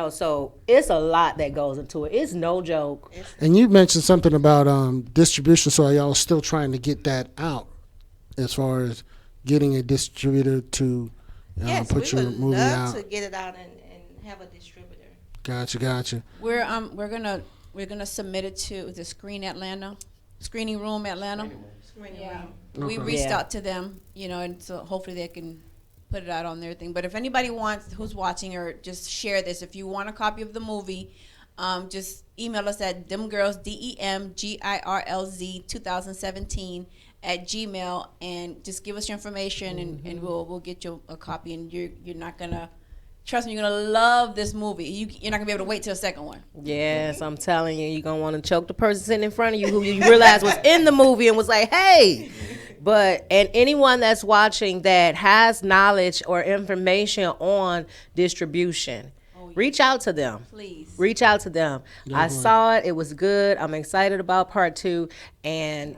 So it's a lot that goes into it. It's no joke. And you mentioned something about distribution, so are y'all still trying to get that out as far as getting a distributor to Yes, put we your would movie love out? to get it out and have a distributor. Gotcha. We're gonna submit it to the Screening Room Atlanta. Screening Room. We reached out to them, and so hopefully they can put it out on their thing. But if anybody who's watching, or just share this, if you want a copy of the movie, just email us at demgirls, DEMGIRLZ 2017 at Gmail, and just give us your information, and we'll get you a copy. And you're not gonna, trust me, you're gonna love this movie. You're not gonna be able to wait till the second one. Yes, I'm telling you, you're gonna want to choke the person sitting in front of you who you realize was in the movie and was like, hey. And anyone that's watching that has knowledge or information on distribution, reach out to them. Please. Reach out to them. Yeah, I saw it. It was good. I'm excited about part 2. And,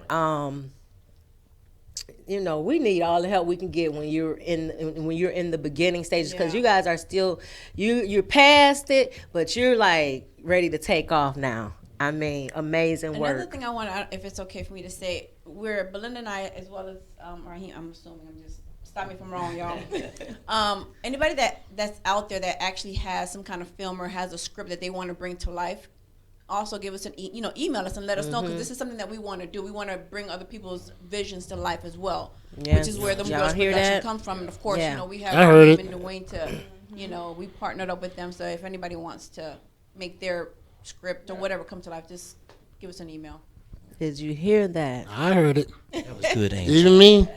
we need all the help we can get when you're in the beginning stages, because you guys are still, you're past it, but you're like ready to take off now. I mean, amazing Another work. thing I want to, if it's okay for me to say, we're Belinda and I, as well as Raheem. I'm assuming. I'm just stop me if I'm wrong, y'all. Anybody that's out there that actually has some kind of film or has a script that they want to bring to life, also give us an email us and let us know, because this is something that we want to do. We want to bring other people's visions to life as well, which is where the Girls Production comes from. And of course, we have Raheem and Dwayne to, we partnered up with them. So if anybody wants to make their script or whatever come to life, just give us an email. Did you hear that? I heard it. That was good, Angel. Even me?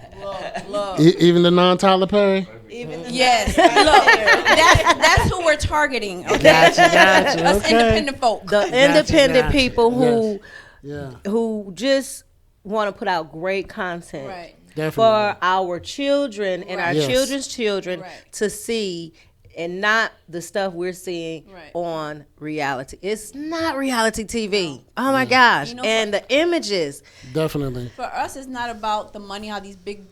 Love. Even the non-Tyler Perry? Yes. Look, that's who we're targeting. Okay? Gotcha. Us Okay. independent folk. The independent people who Yes. who just want to put out great content Right. for our children and our Yes. children's children to see, and not the stuff we're seeing on reality. It's not reality TV. Oh my gosh. And the images. Definitely. For us, it's not about the money, how these big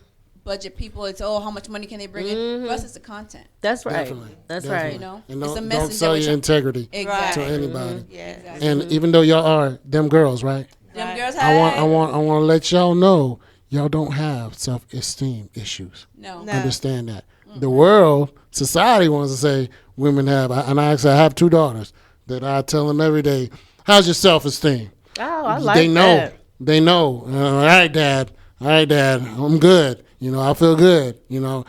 budget people, it's, how much money can they bring in? For us, it's the content. That's right. Definitely. That's Definitely. right. And It's a don't message sell that your we're integrity Exactly. to anybody. Exactly. And even though y'all are them girls, right? Them girls, I want to let y'all know y'all don't have self-esteem issues. No. Understand that. The world, society wants to say women have, and I actually have 2 daughters that I tell them every day, how's your self-esteem? Oh, I like They know. that. They know. All right, Dad. I'm good. I feel good. No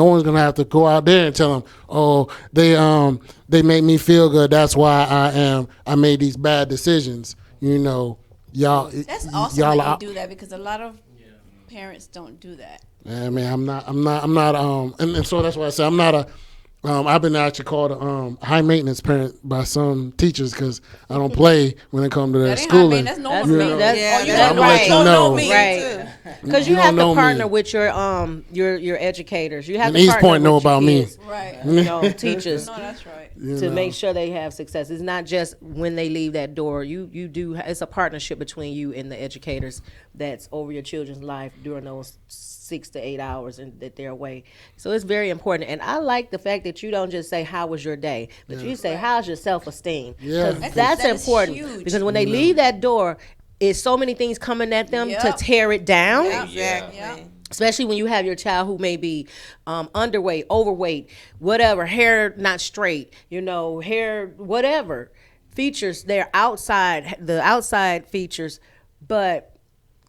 one's gonna have to go out there and tell them, oh, they make me feel good. That's why I made these bad decisions. Y'all. That's awesome y'all that you do that, because a lot of parents don't do that. I mean, I'm not, and so that's why I say I'm not a, I've been actually called a high maintenance parent by some teachers because I don't play when it comes to their schooling. That's normal for me. I'm gonna let you know. Right. Because you have to partner with your educators. You have And to East partner Point know with your about me. kids. Right. Teachers. No, that's right. To make sure they have success. It's not just when they leave that door. You do. It's a partnership between you and the educators that's over your children's life during those 6 to 8 hours and that they're away. So it's very important. And I like the fact that you don't just say, how was your day? But you say, how's your self-esteem? Yeah. Because that's important. huge. Because when they leave that door, it's so many things coming at them to tear it down. Exactly. Especially when you have your child who may be underweight, overweight, whatever, hair not straight, hair, whatever features, the outside features, but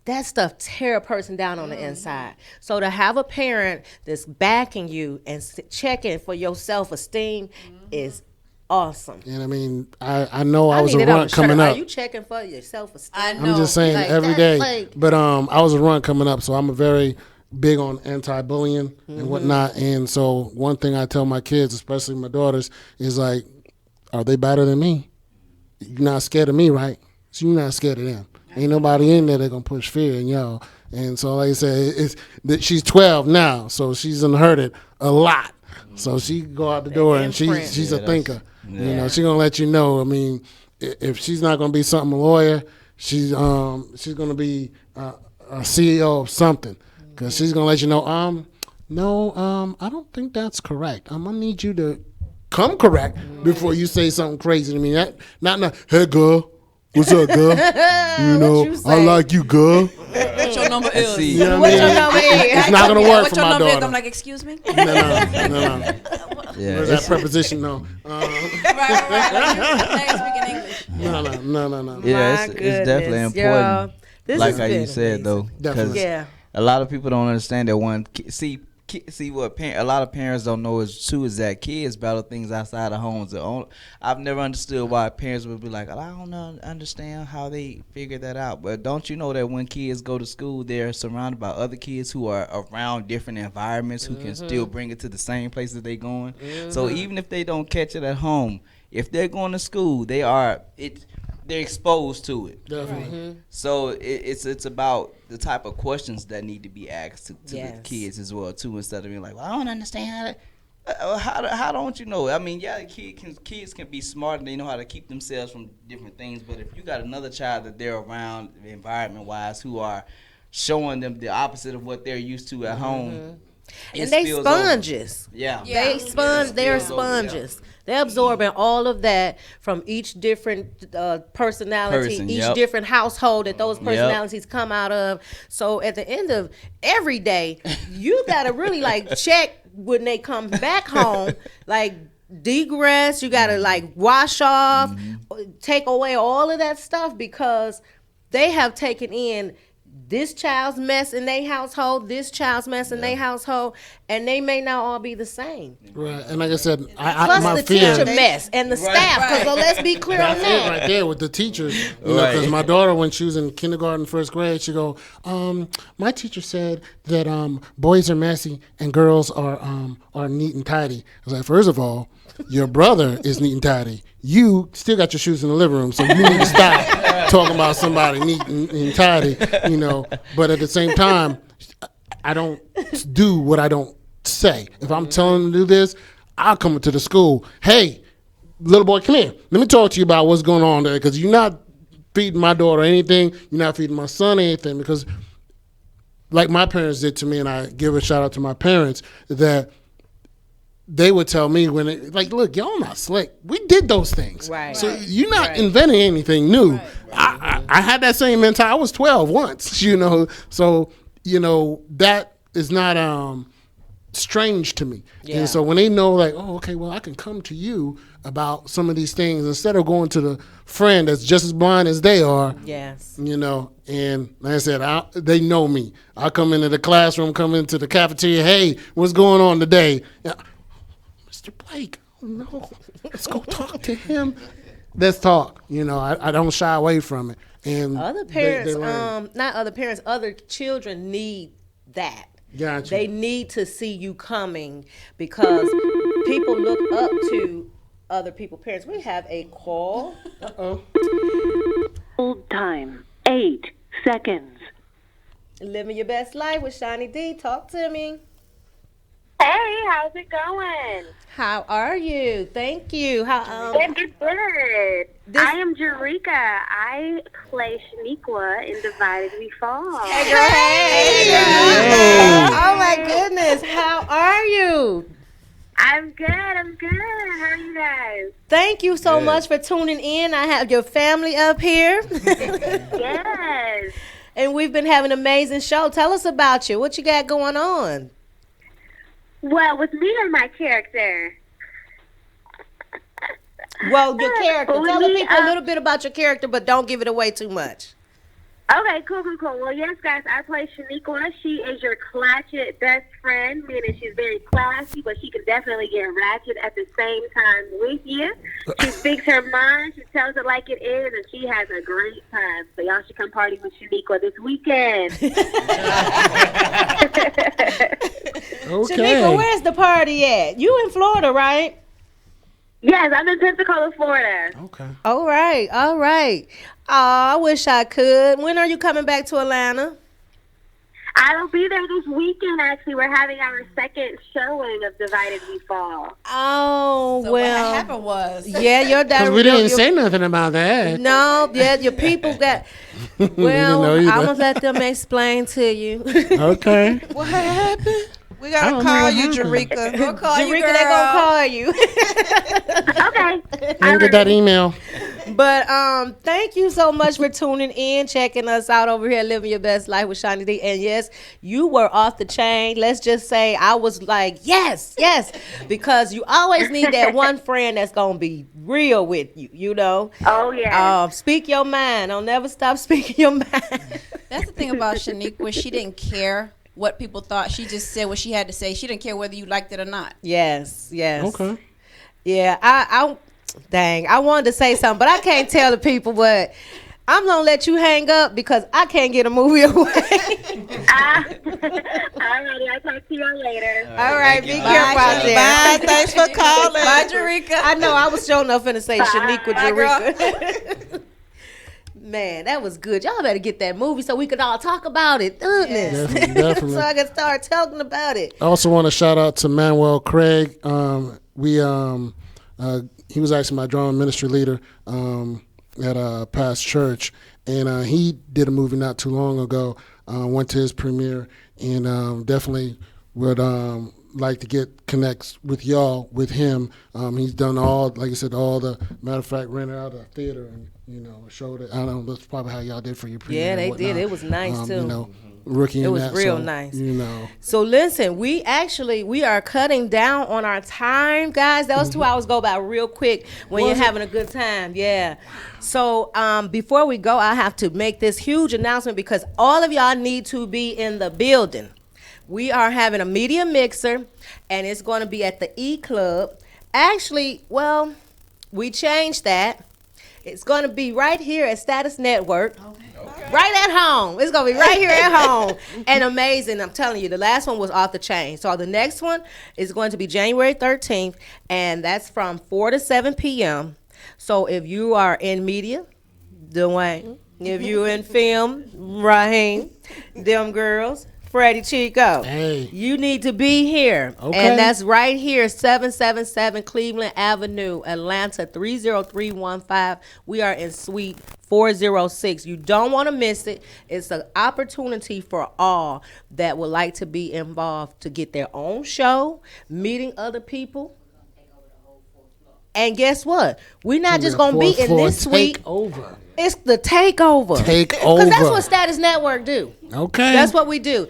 that stuff tear a person down on the inside. So to have a parent that's backing you and checking for your self-esteem is awesome. And I mean, I know I was a runt coming up. Are you checking for your self-esteem? I know. I'm just saying every day. But I was a runt coming up, so I'm a very big on anti-bullying and whatnot. And so one thing I tell my kids, especially my daughters, is like, are they better than me? You're not scared of me, right? So you're not scared of them. Ain't nobody in there that gonna push fear in y'all. And so like I said, it's that she's 12 now, so she's heard it a lot. So she go out the door and she's a thinker. She's gonna let you know. I mean, if she's not gonna be something a lawyer, she's gonna be a CEO of something. Because she's going to let you know, no, I don't think that's correct. I'm going to need you to come correct before you say something crazy to me. Not, hey, girl, what's up, girl? I like you, girl. What your number is? You know what I mean? It's not going to work for my daughter. What your number is? I'm like, excuse me? No. Yeah, Where's that preposition? No. Right. Speaking English. No. Yeah, it's definitely important. Like how you said, though. Definitely. A lot of people don't understand that see what a lot of parents don't know is that kids battle things outside of homes. I've never understood why parents would be like, I don't understand how they figure that out. But don't you know that when kids go to school, they're surrounded by other kids who are around different environments who can still bring it to the same place that they're going. So even if they don't catch it at home, if they're going to school, they're exposed to it. Definitely. So it's about the type of questions that need to be asked to the kids as well too, instead of being like, well, I don't understand how don't you know? I mean, yeah, kids can be smart and they know how to keep themselves from different things, but if you got another child that they're around environment wise who are showing them the opposite of what they're used to at home, It And they spills over. sponges. Yeah. They sponge. They're spills over, yeah. sponges. They're absorbing all of that from each different personality, Person, each yep. different household that those personalities come out of. So at the end of every day, you gotta really like check when they come back home, like degress. You gotta like wash off, take away all of that stuff because they have taken in this child's mess in their household, this child's mess in their household, and they may not all be the same. Right, and like I said, Plus my the fear, teacher mess and the staff. Because so let's be clear on that's it that. right there with the teachers. You know, because my daughter, when she was in kindergarten, first grade, she go, my teacher said that boys are messy and girls are neat and tidy. I was like, first of all, your brother is neat and tidy. You still got your shoes in the living room, so you need to stop talking about somebody neat and tidy, you know. But at the same time, I don't do what I don't say. If I'm telling them to do this, I'll come into the school. Hey, little boy, come here. Let me talk to you about what's going on there, because you're not feeding my daughter anything. You're not feeding my son anything, because like my parents did to me, and I give a shout out to my parents, that they would tell me when it, like, look, y'all not slick. We did those things. Right. So you're not inventing anything new. I had that same mentality. I was 12 once, you know. So, you know, that is not strange to me. Yeah. And so when they know, like, oh, okay, well, I can come to you about some of these things instead of going to the friend that's just as blind as they are. Yes. You know, and like I said, they know me. I come into the classroom, come into the cafeteria, hey, what's going on today? Mr. Blake, oh no, let's go talk to him. Let's talk. You know, I don't shy away from it. And other parents, not other parents, other children need that. Gotcha. They need to see you coming because people look up to other people's parents. We have a call. Hold time. 8 seconds. Living your best life with Shani D. Talk to me. Hey, how's it going? How are you? Thank you. How Good. I am Jerika. I play Shaniqua in Divided We Fall. Hey. Oh my goodness. How are you? I'm good. How are you guys? Thank you so much for tuning in. I have your family up here. Yes. And we've been having an amazing show. Tell us about you. What you got going on? Well, with me or my character? Well, your character. Well, Tell with the me, people a little bit about your character, but don't give it away too much. Okay, cool. Well, yes, guys, I play Shaniqua. She is your clatchet best friend, meaning she's very classy, but she can definitely get ratchet at the same time with you. She speaks her mind, she tells it like it is, and she has a great time. So y'all should come party with Shaniqua this weekend. Okay. Shaniqua, where's the party at? You in Florida, right? Yes, I'm in Pensacola, Florida. Okay. All right. Oh, I wish I could. When are you coming back to Atlanta? I'll be there this weekend, actually. We're having our second showing of Divided We Fall. Oh, So well. what happened was. Yeah, your dad. Because we didn't say nothing about that. No, yeah, your people got. didn't Well, know I'm either. going to let them explain to you. Okay. What happened? We I gotta don't know call what you, happened. Jerika. We'll call you, Jerika, girl. they going to call you. Okay. Let me get that email. But thank you so much for tuning in, checking us out over here, Living Your Best Life with Shani D. And yes, you were off the chain. Let's just say I was like, yes, because you always need that one friend that's gonna be real with you, you know. Oh, yeah. Speak your mind. Don't never stop speaking your mind. That's the thing about Shaniqua. She didn't care what people thought. She just said what she had to say. She didn't care whether you liked it or not. Yes. Okay. Yeah, I wanted to say something, but I can't tell the people, but I'm going to let you hang up because I can't get a movie away. All righty, I'll talk to you later. All right, be careful out there. Bye, thanks for calling. Bye, Jerika. I know, I was sure enough finna say Shaniqua Bye, Jerika. Man, that was good. Y'all better get that movie so we could all talk about it. Goodness. Definitely. So I can start talking about it. I also want to shout out to Manuel Craig. He was actually my drama ministry leader at a past church, and he did a movie not too long ago. Went to his premiere, and definitely would like to get connects with y'all, with him. He's done all, like I said, all the, matter of fact, rented out a theater and, showed it. I don't know, that's probably how y'all did for your premiere. Yeah, and they whatnot. did. It was nice, too. Rookie It in was that, real so, nice. So listen, we are cutting down on our time, guys. Those 2 hours go by real quick when you're having a good time. Yeah. So before we go, I have to make this huge announcement because all of y'all need to be in the building. We are having a media mixer, and it's going to be at the E Club. Actually, well, we changed that. It's going to be right here at Status Network. Right at home. It's going to be right here at home. And amazing. I'm telling you, the last one was off the chain. So the next one is going to be January 13th, and that's from 4 to 7 p.m. So if you are in media, Dwayne, if you in film, Raheem, them girls, Freddie Chico, you need to be here. Okay. And that's right here, 777 Cleveland Avenue, Atlanta 30315. We are in Suite 406. You don't want to miss it. It's an opportunity for all that would like to be involved to get their own show, meeting other people. And guess what? We're not just going to be in this suite. Takeover. It's the takeover. Because that's what Status Network do. Okay. That's what we do.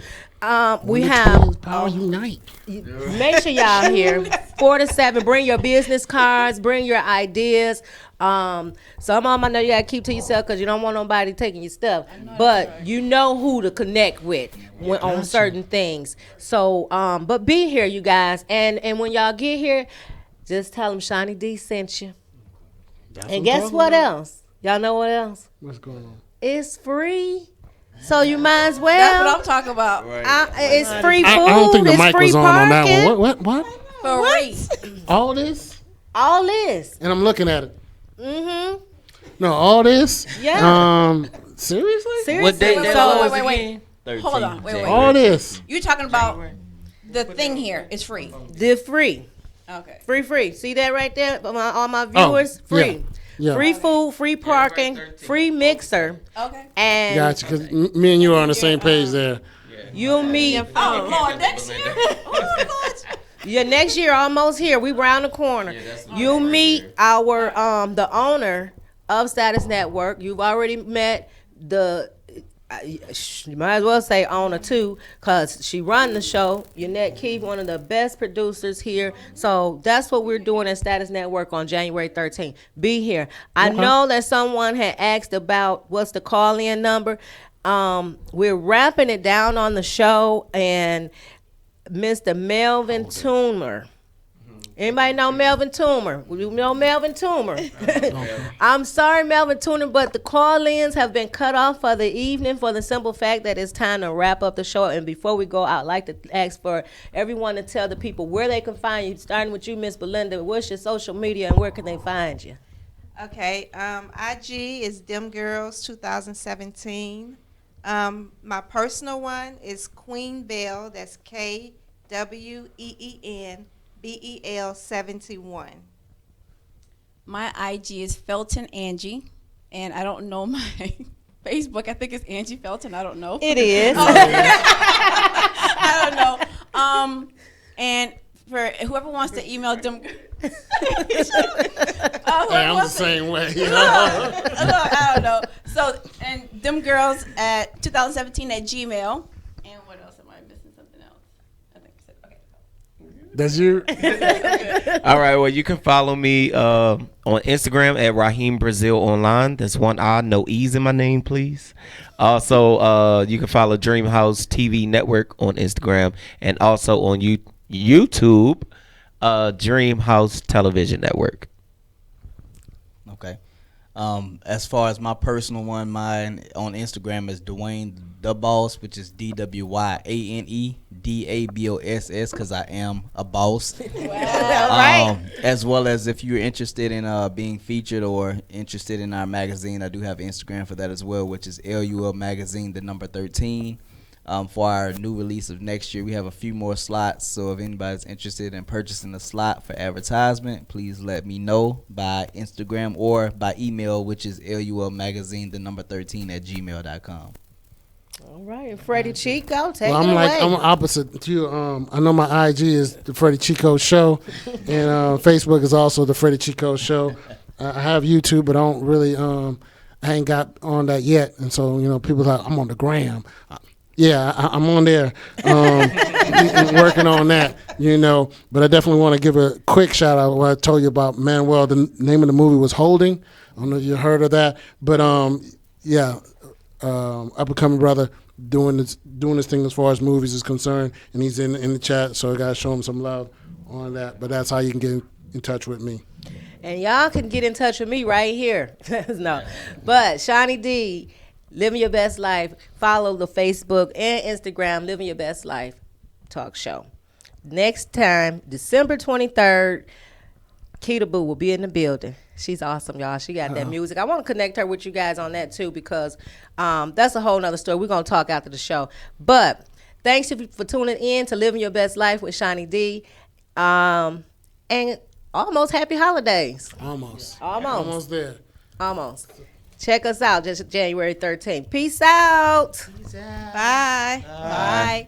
We have Power Unite. Make sure y'all here 4 to 7. Bring your business cards. Bring your ideas. Some of them I know you gotta keep to yourself because you don't want nobody taking your stuff. But you know who to connect with on certain things. So, but be here, you guys. And when y'all get here, just tell them Shawnee D sent you. And guess what else? Y'all know what else? What's going on? It's free. So you might as well. That's what I'm talking about. It's free food. I don't think the mic was on that one. What? Free. All this? All this. And I'm looking at it. Mm-hmm. No, all this? Yeah. Seriously? What day that was Wait. 13th, Hold on. Wait. All this. You're talking about the thing here is free. The free. Okay. Free. See that right there? All my viewers? Free. Yeah. Free food, free parking, free mixer. Okay. And Gotcha, because me and you are on the same page there. you'll meet. Oh, Lord, next year? Oh, Lord. Yeah, next year almost here. We round the corner. You'll meet our the owner of Status Network. You've already met the. You might as well say owner too, cause she run the show. Yannette Keith, one of the best producers here. So that's what we're doing at Status Network on January 13th. Be here. I know that someone had asked about what's the call-in number. We're wrapping it down on the show, and Mr. Melvin Toomer. Anybody know Melvin Toomer? You know Melvin Toomer? I'm sorry, Melvin Toomer, but the call-ins have been cut off for the evening for the simple fact that it's time to wrap up the show. And before we go, I'd like to ask for everyone to tell the people where they can find you, starting with you, Miss Belinda. What's your social media and where can they find you? Okay, IG is Dem Girls 2017. My personal one is Queen Bell. That's KWEEN BEL71. My IG is Felton Angie, and I don't know my Facebook. I think it's Angie Felton. I don't know. It is. I don't know. And for whoever wants to email them. Hey, I'm the same way. You know? I don't know. So, and them girls at 2017 at Gmail. And what else am I missing? Something else. I think I said, okay. That's you. All right. Well, you can follow me on Instagram at Raheem Brazil Online. That's one I, no E's in my name, please. Also, you can follow Dream House TV Network on Instagram and also on YouTube, Dream House Television Network. Okay. As far as my personal one, mine on Instagram is Dwayne the Boss, which is DWYANE DABOSS, because I am a boss. Right. As well as if you're interested in being featured or interested in our magazine, I do have Instagram for that as well, which is LUL Magazine, the number 13. For our new release of next year, we have a few more slots, so if anybody's interested in purchasing a slot for advertisement, please let me know by Instagram or by email, which is LULmagazine, the number 13 at gmail.com. All right, Freddie Chico, take Well, it away. I'm opposite to you. I know my IG is the Freddie Chico Show, and Facebook is also the Freddie Chico Show. I have YouTube, but I don't really. I ain't got on that yet, and so people are like, I'm on the gram. Yeah, I'm on there, working on that. But I definitely want to give a quick shout out. What I told you about Manuel. The name of the movie was Holding. I don't know if you heard of that, but up and coming brother doing this thing as far as movies is concerned, and he's in the chat, so I gotta show him some love on that. But that's how you can get in touch with me. And y'all can get in touch with me right here. No, but Shawnee D, Living Your Best Life. Follow the Facebook and Instagram, Living Your Best Life Talk Show. Next time, December 23rd, Keita Boo will be in the building. She's awesome, y'all. She got that music. I want to connect her with you guys on that, too, because that's a whole nother story. We're going to talk after the show. But thanks for tuning in to Living Your Best Life with Shawnee D. And almost happy holidays. Almost there. Almost. Check us out just January 13th. Peace out. Peace out. Bye. Bye. Bye.